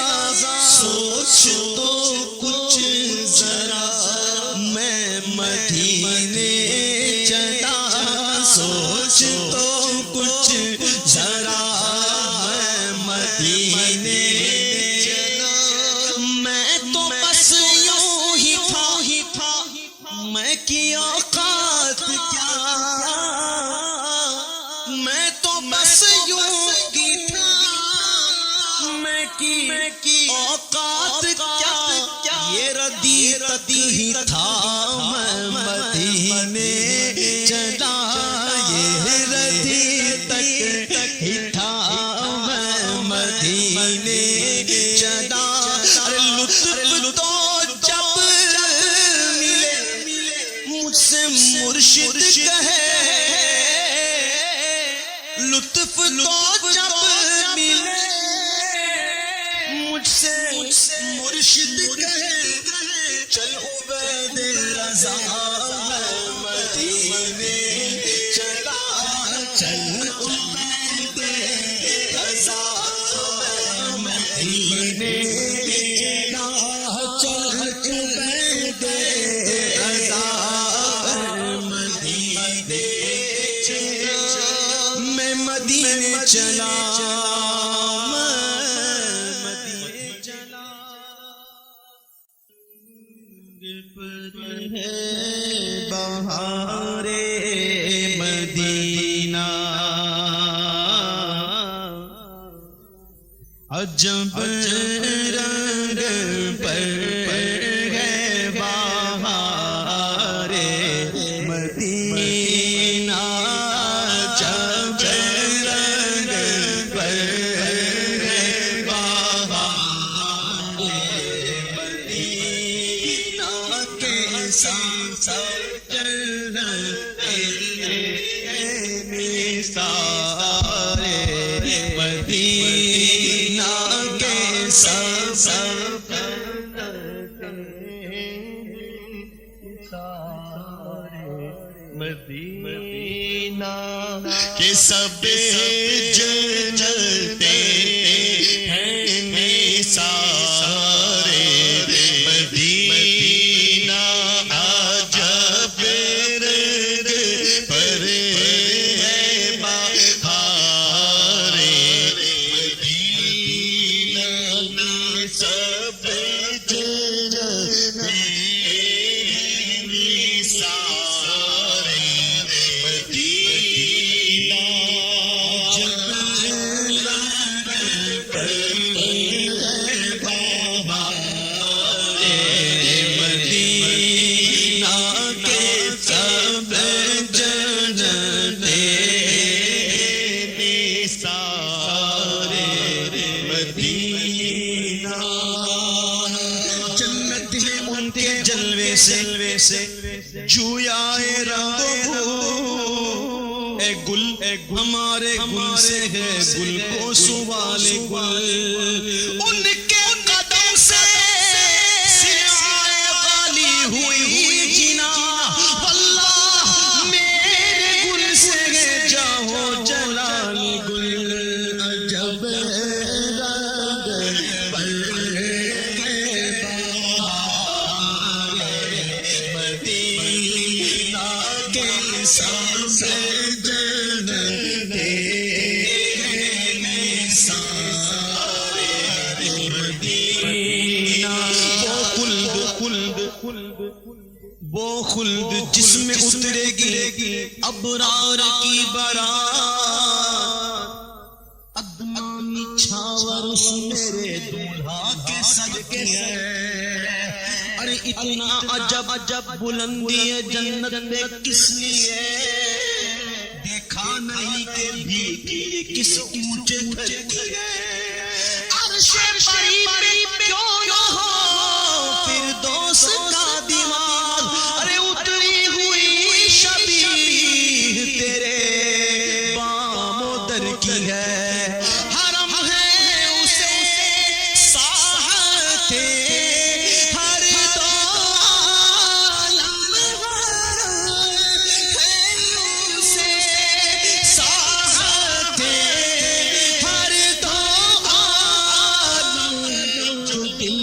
سوچ تو کچھ ذرا میں مدینے چلا سوچ تو کچھ ذرا میں مدینے چلا میں تو بس یوں ہی تھا میں کی اوقات کیا میں تو بس یوں ہی تھا میں کی اوقات کیا یہ ردی تک ہی تھا میں مدینے چلا یہ ردی تک ہی تھا میں مدینے چلا ارے لطف تو جب ملے مجھ سے مرشد کہے لطف تو جب ملے مجھ سے مرشد کہے چل عبید رضا میں مدینے چلا چل عبید رضا میں مدینے چلا چل عبید رضا میں مدینے چلا میں مدینے چلا بہارے مدینہ عجب رنگ پر ہے بہارے مدینہ عجب رنگ پر ہے بہارے مدینہ کے ساتھ سارے مدینہ کے سب مدینہ کے سب جلتے ہیں سارے مدینہ عجب رنگ پر ہے بہارے مدینہ کے سب جلتے سے جویائے رنگ بو، اے گل ہمارے گل سے ہے گل کو سوال گل، ان کے قدم سے سیاہ غالی ہوئی جنا، واللہ میرے گل سے ہے جاؤ جلال گل، عجب وہ خلد جس میں اترے گی ابرار کی بارات، ادنانی چھاور اس میرے دولہا کے صدقے ہے، ارے اتنا عجب بلندی ہے جنت میں کس لیے، دیکھا نہیں کہ بھی کس اونچے دھرتی ہے، عرش بری کیوں نہ ہو فردوس کا دیوار، ارے اتری ہوئی شبیہ تیرے بام و در کی ہے، حرم ہے اسے ساحت ہر دو عالم ہے، اسے ساحت ہر دو عالم، جو دل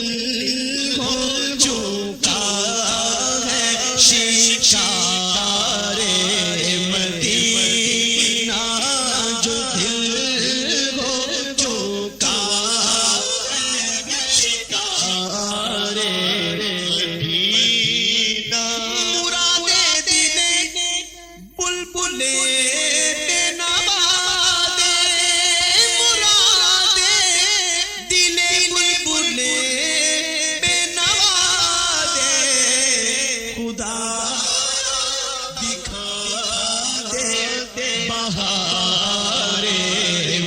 کو چوکا ہے شکار مدینہ، جو دل کو چوکا ہے شکار مدینہ، مراد دل بلبلے بے نوا دے، مراد دل بلبلے بے نوا دے، خدا دکھا دے بہار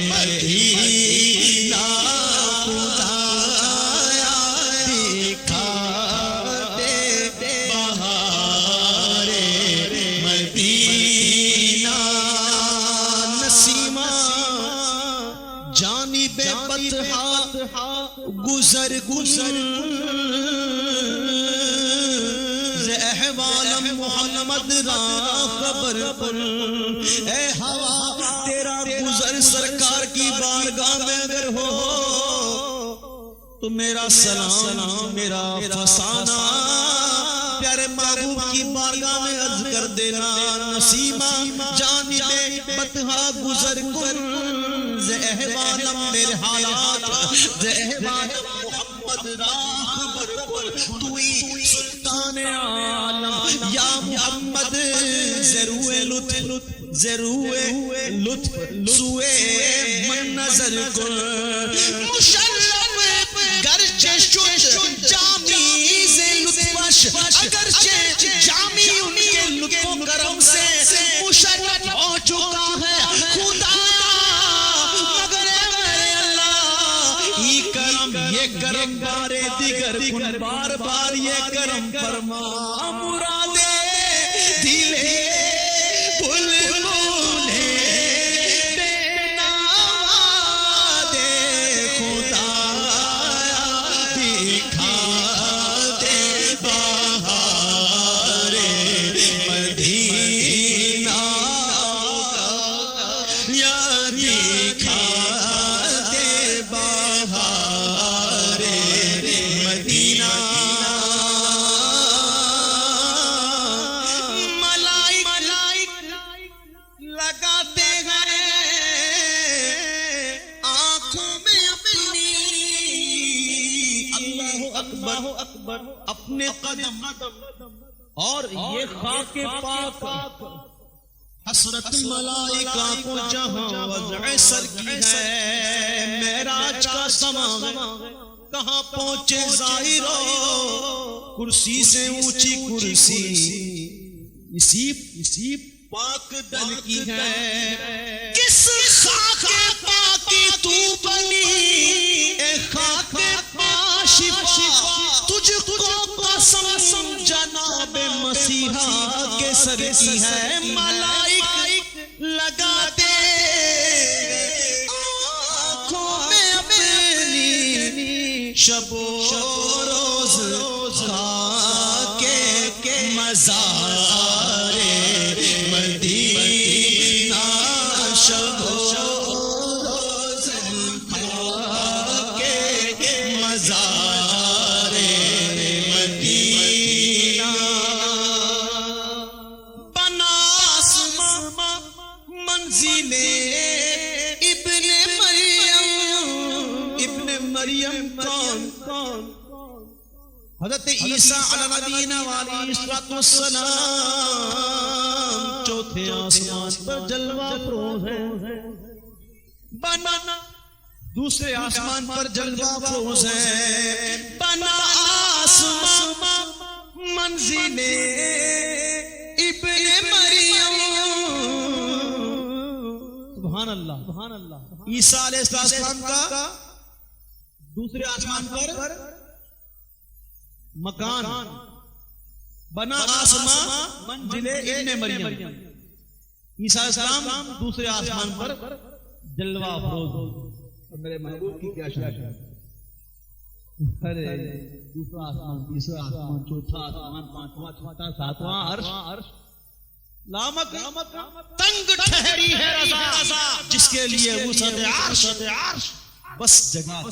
مدینہ، خدا دکھا دے بہار مدینہ، نسیمہ جانب بطحا گزر احوال محمد را خبر کن، اے ہوا تیرا گزر سرکار کی بارگاہ میں اگر ہو تو میرا سلام میرا فسانہ پیارے محبوب کی بارگاہ میں عرض کر دینا، نسیمہ جانب بطحا گزر کن احوال میرے حالات، احوال محمد را خبر کن، توئی سلطان عالم یا محمد، ضروے لطف سوئے من نظر کن، مشرف گرچہ شد جامی سے لطفش، اگرچہ جامی ان کے لطف و کرم سے مشرف ہو چکا ہے خدا، مگر میرے اللہ یہ کرم بارے دیگر کن، بار بار یہ کرم فرما، مرادے دلے بلبلے بے نوا دے، خدا دکھا دے بہار مدینہ، یا دکھا دے بہار مدینہ، ملائک لگاتے ہیں آنکھوں میں اپنی، اللہ اکبر اپنے قدم، اور یہ خاک پاک حسرت ملائکہ کو جہاں وضع سر کی ہے، معراج کا سما کہاں پہنچے ظاہرو، کرسی سے اونچی کرسی اسی پاک دل کی ہے، کس خاک پاکی تو بنی اے خاک پاشفا، تجھ کو قسم جنا سر کی ہے ملائک لگاتے آنکھوں میں اپنی شب و روز کے مزار مدینہ شب و روز کے مزار مدینہ بنا آسمان منزل ابن مریم کون حضرت عیسیٰ علیہ نبینا علیہ السلام چوتھے آسمان پر جلوہ افروز ہے بنا دوسرے آسمان پر جلوہ افروز ہے بنا آسمان منزل ابن مریم سبحان اللہ عیسیٰ علیہ السلام کا دوسرے آسمان پر مکان بنا آسمان منزل ابن مریم عیسیٰ علیہ السلام دوسرے آسمان پر جلوہ افروز میرے محبوب کی کیا شان ہے ارے دوسرا آسمان تیسرا آسمان چوتھا آسمان پانچواں چھٹا ساتواں عرش لامک تنگ ٹھہری ہے رضا جس کے لیے وسعت عرش بس جگہ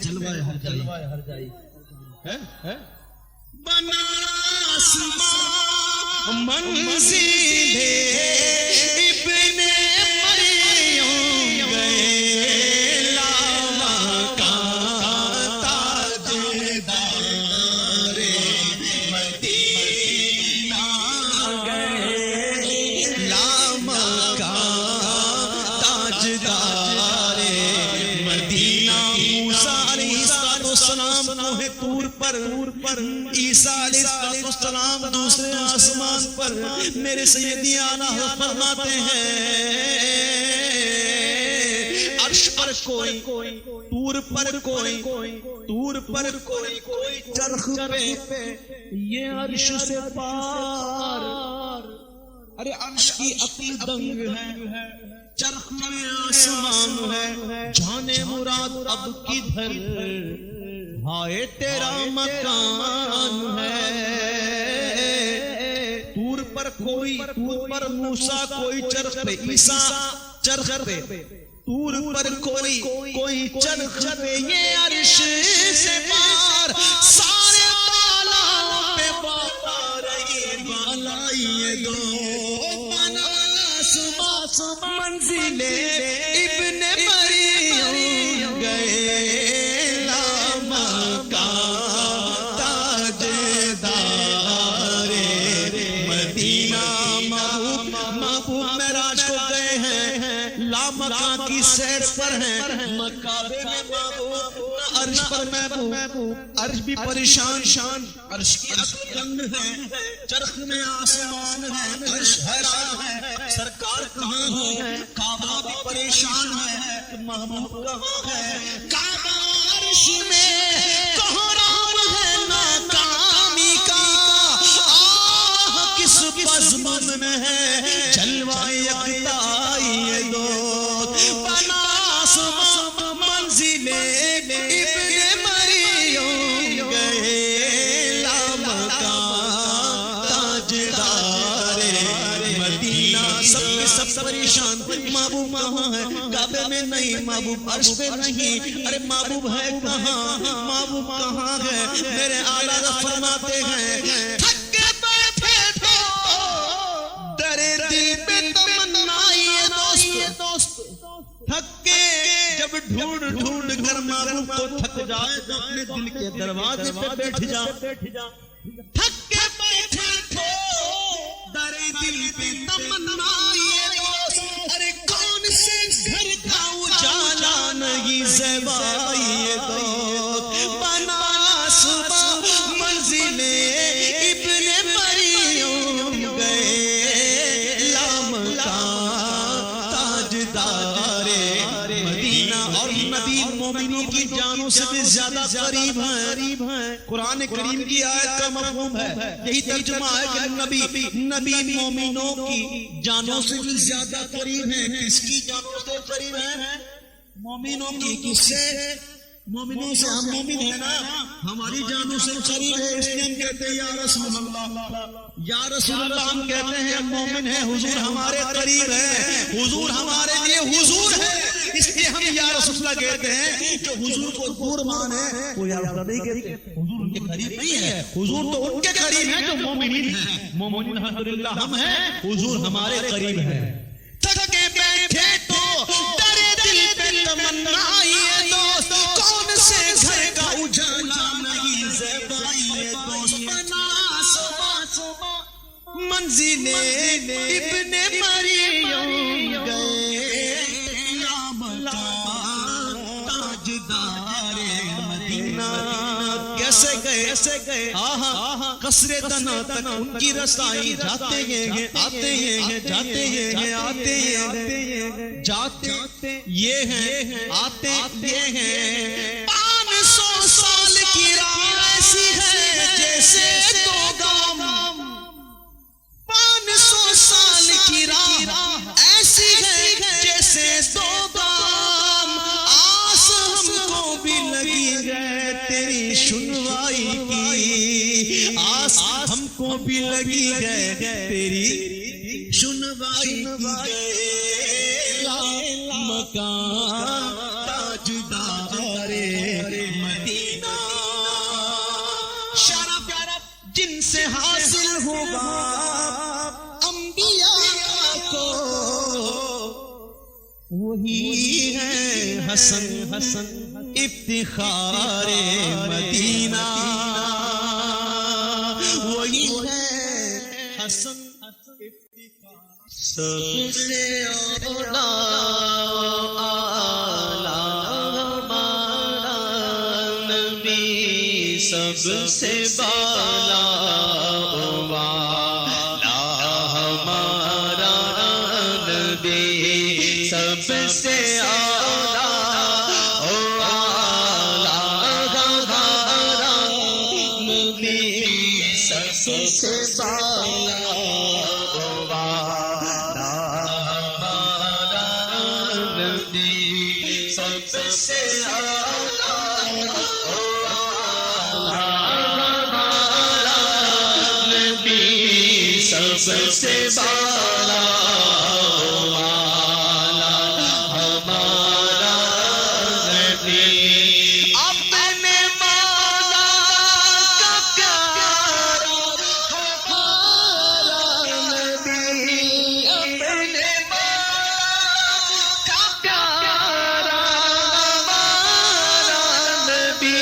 دل میں ہے جلوہ ہر جائی بنا آسمان منزل ابن مریم گئے لامکان تاجدار مدینہ گئے لامکان تاجدار مدینہ موسیٰ علیہ السلام کوہ طور پر عیسیٰ علیہ السلام دوسرے آسمان پر میرے سیدی اعلیٰ فرماتے ہیں عرش پر کوئی طور پر کوئی چرخ پہ یہ عرش سے پار ارے عرش کی عقل دنگ ہے چرخ میں آسمان ہے جانے مراد اب کدھر ہائے تیرا مکان ہے طور پر موسیٰ کوئی چرخ پہ عیسیٰ چرخ پہ طور پر کوئی چرخ پہ یہ عرش سے پار سارے بالاؤں پہ بالا رہی بالائی دو بنا آسمان منزل ابن مریم گئے مکان کی سیر پر ہیں مکابے میں محبوب عرش پر محبوب عرش بھی پریشان عرش کی عقل دنگ ہے چرخ میں آسمان ہے عرش حیران ہے سرکار کہاں ہے کعبہ بھی پریشان ہے محبوب کہاں ہے کعبہ عرش میں کوہرام ہے ناکامی کا آہ کس بزم میں ہے جلوہ یکتائی دو بنا آسمان منزل ابن مریم گئے لامکان تاجدار مدینہ سب پریشان محبوب کہاں ہے کعبے میں نہیں محبوب عرش پہ نہیں ارے محبوب ہے کہاں محبوب کہاں ہے میرے اعلیٰ فرماتے ہیں تھک کے بیٹھے تو ڈرے دل پہ تمنائی دوست تھک کے جب ڈھونڈ کر محبوب کو تھک جائے تو اپنے دل کے دروازے پہ بیٹھ جا تھک کے بیٹھے تو ڈرے دل پہ تمنائی دوست ارے کون سے گھر کا اجالا نہیں زیبائی دوست بنا آسمان منزل ابن مریم گئے لامکان تاجدار مدینہ اور نبی مومنوں کی جانوں سے بھی زیادہ قریب ہیں. قرآن کریم کی آیت کا مفہوم ہے یہی ترجمہ ہے کہ نبی مومنوں کی جانوں سے بھی زیادہ قریب ہیں. کس کی جانوں سے قریب ہیں؟ مومنوں کی. کس سے؟ مومنوں سے. ہم مومن ہیں نا, ہماری جانوں سے قریب ہے, اس لیے ہم کہتے ہیں یا رسول اللہ, یا رسول اللہ. ہم کہتے ہیں ہم مومن ہیں, حضور ہمارے قریب ہے, حضور ہمارے لیے حضور ہے, اس لیے ہم یا رسول اللہ کہتے ہیں. جو حضور کو دور مانے وہ یا رسول اللہ نہیں کہتے, حضور ان کے قریب نہیں ہے. حضور تو ان کے قریب ہیں جو مومنین ہیں. مومنین الحمدللہ ہم ہیں, حضور ہمارے قریب ہے. تھکے بیٹھے تو ڈرے دل پہ تمنا آئیے دوست, کون سے گھر کا اجالا نہیں زیبائی دوست. بنا صبح منزل ابن مریم گئے, تاجدار مدینہ. کیسے گئے؟ قصر دنا تک ان کی رسائی. جاتے ہیں آتے ہیں, جاتے ہیں آتے ہیں, جاتے یہ ہیں آتے یہ ہیں. 500 سال کی راہ ایسی ہے جیسے دو گام. 500 سال کی راہ ایسی ہے جیسے دو گام. آس ہم کو بھی لگی ہے تیری سنوائی کی, آس ہم کو بھی لگی ہے تیری سنوائی کی. مکان تاجدار مدینہ, شرف جن سے حاصل ہوگا انبیاء کو, وہی ہے حسن افتخار مدینہ. وہی ہے حسن سب سے اولا ہمارا نبی, سب سے بالا والا ہمارا نبی, سب سے اولا ہمارا نبی, سب سے بالا سب سے بالا والا ہمارا نبی. اپنے مولا کا پیارا ہمارا نبی, اپنے مولا کا پیارا ہمارا نبی,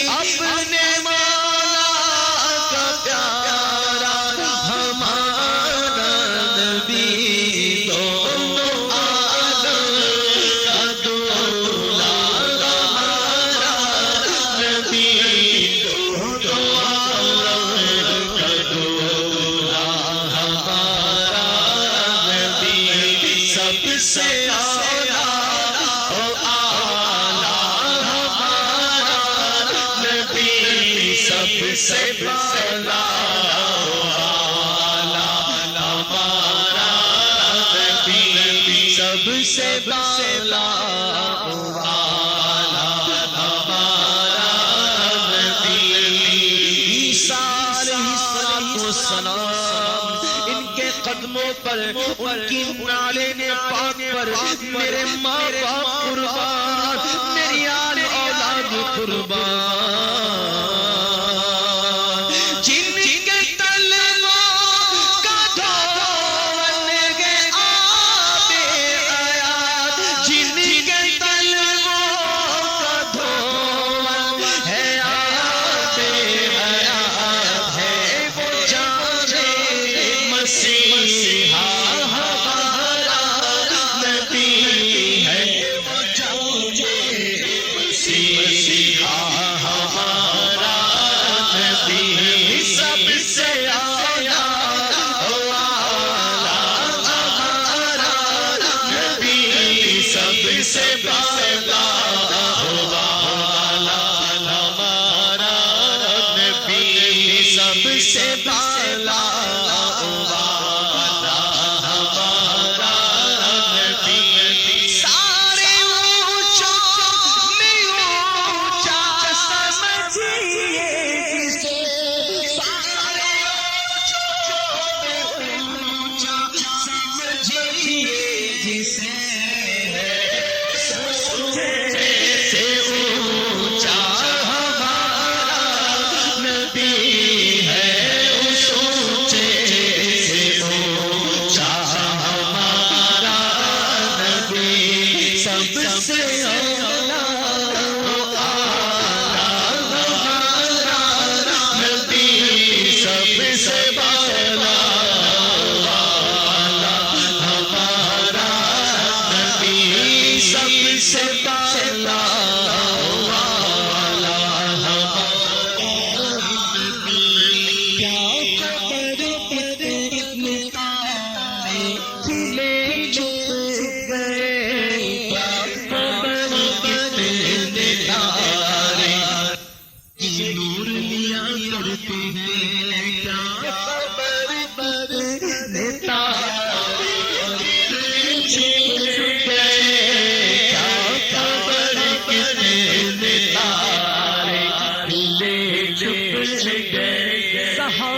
اپنے مولا کا پیارا ہمارا نبی. دونوں عالم کا دولا ہمارا نبی, دونوں عالم کا دولا ہمارا نبی. سب سے اعلیٰ ہمارا نبی, سب سے بالا سب سے بالا والا ہمارا نبی. سلام و سلام ان کے قدموں پر, ان کی نالین پاک پر میرے ماں باپ قربان, میری آل اولاد قربان. مسیحا ہمارا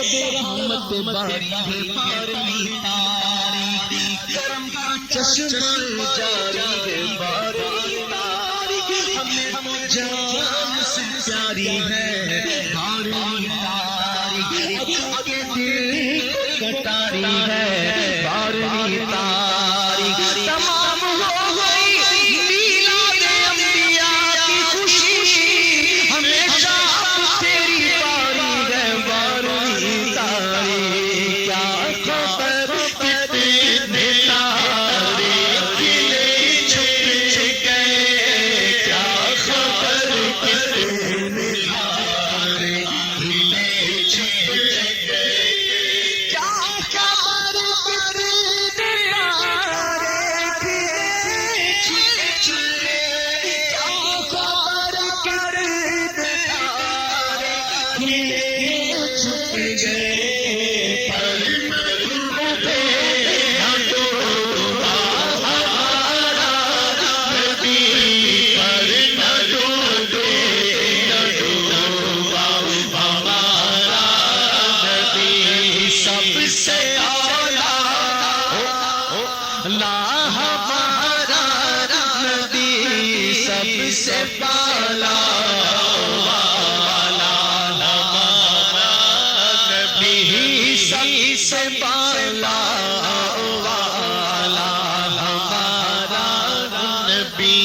رحمت باری ہے بارہویں تاریخ کرم کا چشمہ جاری ہے بارہویں تاریخ ہمیں جان سے پیاری ہے بارہویں تاریخ ابو کے دل کٹاری ہے بارہویں تاریخ تمام ہو گئی میلاد انبیاء کی خوشی ہمیشہ تیری باری ہے بارہویں تاریخ کیا خبر کتنے تارے کھلے چھپ گئے کیا خبر کتنے تارے کھلے چھپ گئے کیا خبر کتنے تارے کھلے چھپ گئے کیا خبر کتنے تارے کھلے چھپ گئے پر مرغوبے نہ ڈوبا ہمارا نبی پر نہ ڈوبے نہ ڈوبا ہمارا نبی سب سے اعلیٰ لا ہمارا نبی سب سے بالا والا ہمارا نبی سب سے بالا والا ہمارا نبی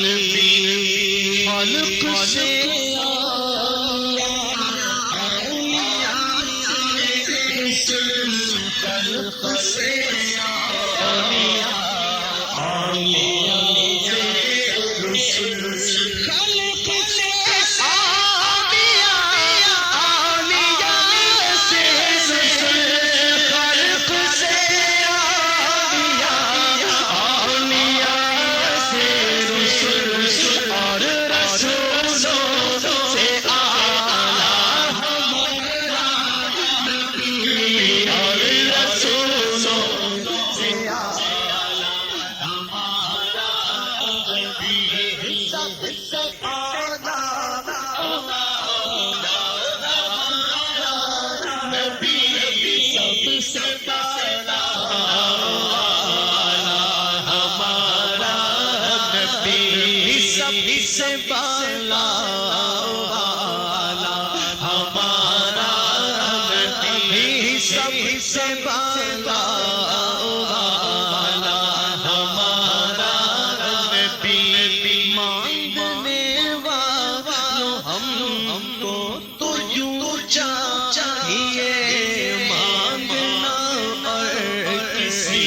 خلق سے خلق سے سے بالا والا ہمارا نبی سب سے بالا والا ہمارا نبی مانگنے والوں ہم کو تو یوں چاہیے مانگنا اور کسی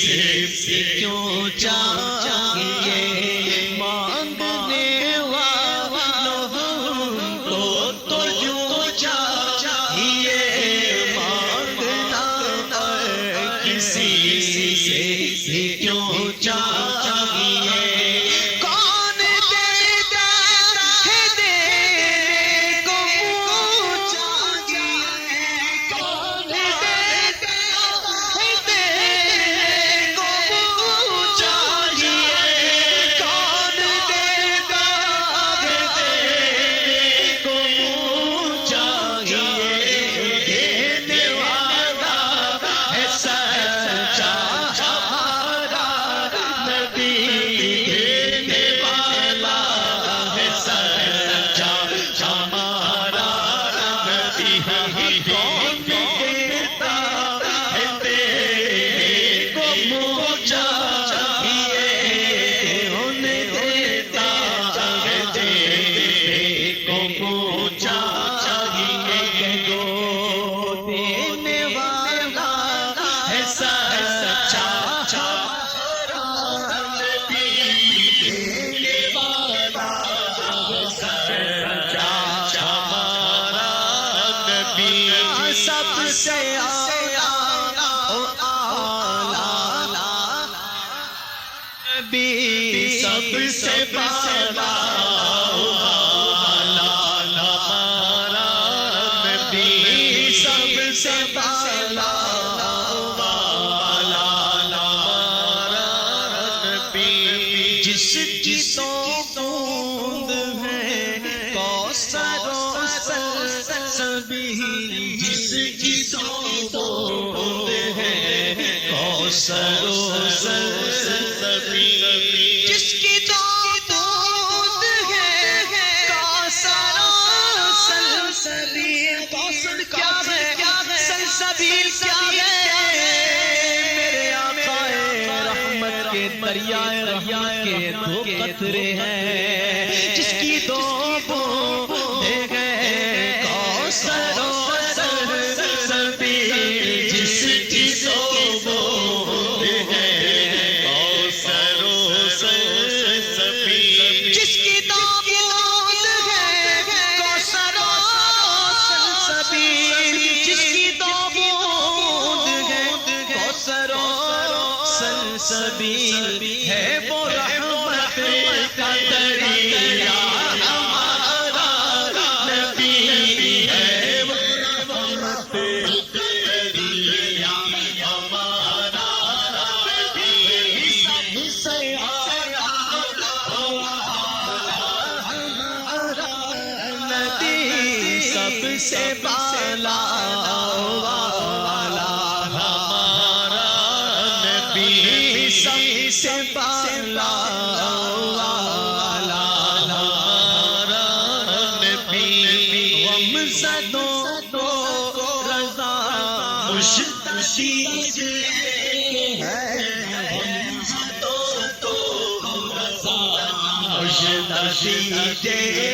سے کیوں چاہیے مانگنے والوں ہم کو تو یوں چاہیے مانگنا اور کسی سے کیوں چاہیے کون دیتا ہے دینے کو منہ چاہیے کون دیتا ہے دینے کو منہ چاہیے کون دیتا ہے دینے کو منہ چاہیے دینے والا ہے سچا ہمارا نبی دینے والا ہے سچا ہمارا نبی کون دیتا ہے دینے کو منہ چاہیے کون دیتا ہے دینے کو منہ چاہیے گو دینے والا ہے سچا ہمارا نبی دینے والا ہے سچا ہمارا نبی سب سے نبی سب سے بالا والا ہمارا نبی سب سے بالا والا ہمارا نبی جس بوند ہے کوثر و سلسبیل جس کی صحبت ہے کوثر و سلسبیل جس کی صحبت ہے کوثر و سلسبیل کوثر کیا ہے سلسبیل کیا ہے میرے آقا رحمت کے دریائے رحمت کے دو قطرے ہیں جس کی دو بوندیں ہیں کوثر و سلسبیل جس کی صحبت ہے کوثر و سلسبیل جس کی دو بوند ہے کوثر و سلسبیل جس کی دو بوند ہے کوثر و سلسبیل ہے وہ رحمت کا دریا ہمارا نبی ہے وہ رحمت کا دریا ہمارا نبی سب سے آیا ہمارا نبی سب سے بالا والا ہمارا نبی سب سے بالا والا ہمارا نبی غمزدوں کو رضا مشتاقی ہے غمزدوں کو رضا مشتاقی ہے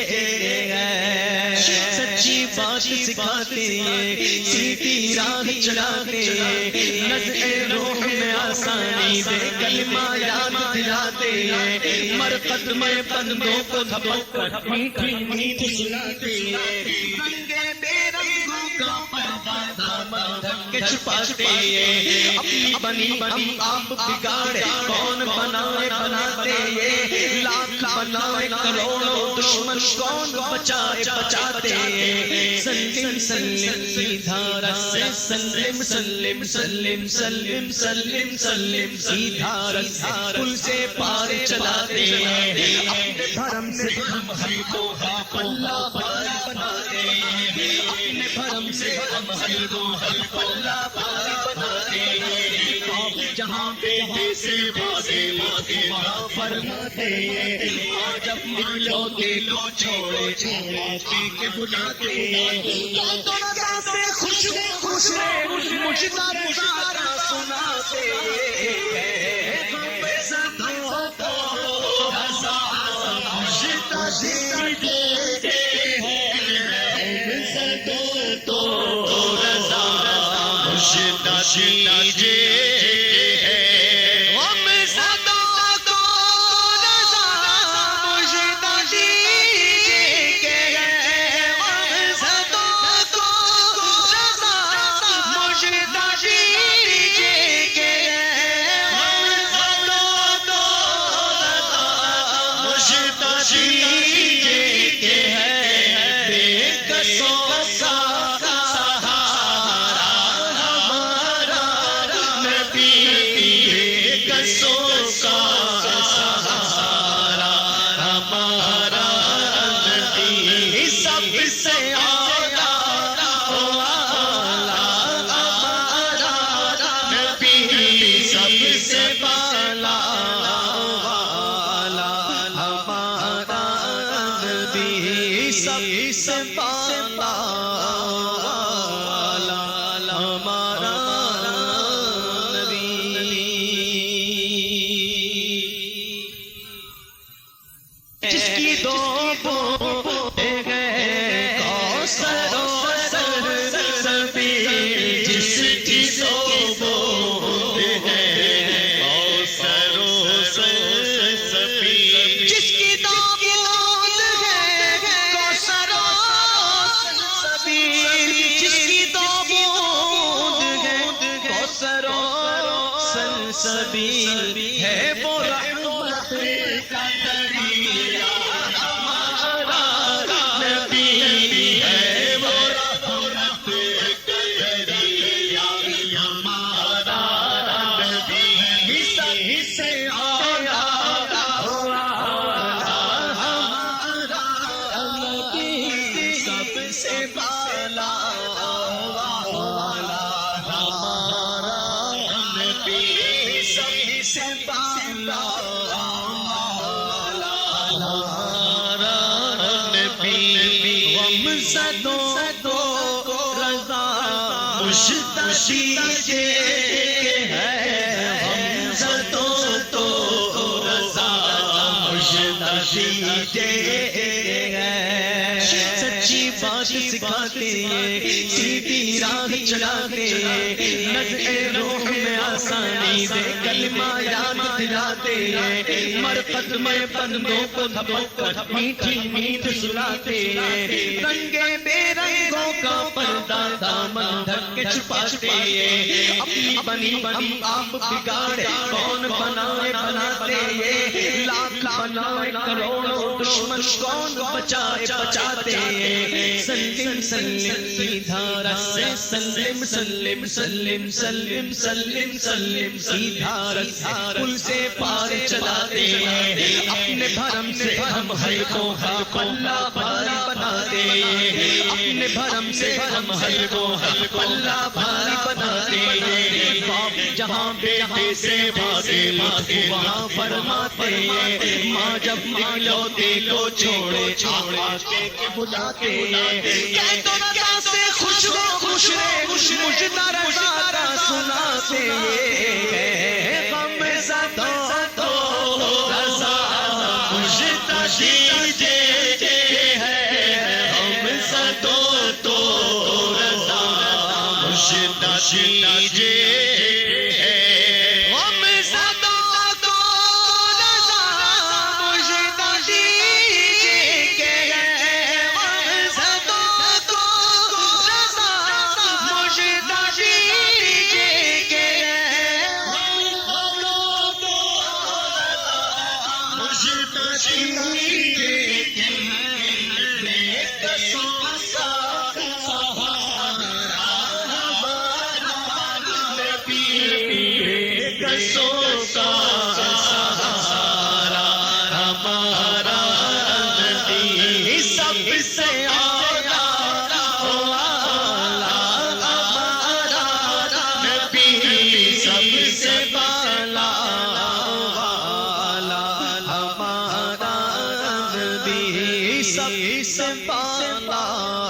سچی بات سکھاتے ہیں سیدھی راہ چلاتے ہیں نزع روح میں آسانی دے کلمہ یاد دلاتے ہیں مرقد میں بندوں کو تھپک میٹھی نیند سلاتے ہیں رنگے بے رنگوں کا پردہ دامن ڈھک کے چھپاتے ہیں اپنی بنی آپ بگاڑے کون بناتے ہیں لاکھ بنائے کروڑوں دشمن کون بچاتے ہیں سلم سلم سیدھا رسے سلم سلم سلم سلم سلم سلم سیدھا رسے پل سے پار چلاتے ہیں اپنے بھرم سے ہم کو پلہ پاری بناتے ہیں اپنے بھرم سے ہم کو پلہ پاری بناتے ہیں جہاں پہ سے بازے وہاں فرماتے ہیں جب ملو دلو چھوڑے پی کے بلاتے ہیں تو رضا سے خوش مجھتا پکارا سناتے ہیں رضا مجھتا دیتے ہیں تو رضا مجھتا دیجے سلسبیل ہے وہ رحمت کا دریا ہمارا نبی ہے وہ رحمت کا دریا ہمارا نبی سے آیا ہمارا نبی سب سے بالا والا ہمارا نبی سب سے بالا ہمارا نبی غم زدوں کو رضا مشتشی کے ہے غم زدوں تو رضا مشتشی کے ہے سچی بات سکھاتے سیدھی راہ چلاتے نزع روح میں آسانی دے کلمہ یاد دلاتے مرقد میں بندوں کو تھپک میٹھی میٹھ سلاتے رنگے بے رنگوں کا پردہ دامن ڈھک کے چھپاتے اپنی بنی بنی آپ بگاڑے کون بنائے بناتے لاکھ بنائے کروڑوں دشمن کون بچائے بچاتے سلم سلم سیدھا رسے سلم سلم سلم سلم سلم سلم سیدھا رسے پل سے پار چلاتے اپنے بھرم سے ہم حلقوں حلق اللہ بھاری بناتے اپنے بھرم سے ہم حلقوں حلق اللہ بھاری بناتے باپ جہاں بیٹے سے بھاگے وہاں فرماتے ماں جب نکلوتے کو چھوڑے آقا کے بلاتے کہہ تو رضا سے خوش ہو خوش رے مجھتا رضا کا سناتے غم زدوں تو رضا مجھتا دیجے ہے غم زدوں تو رضا مجھتا دیجے سب سے بالا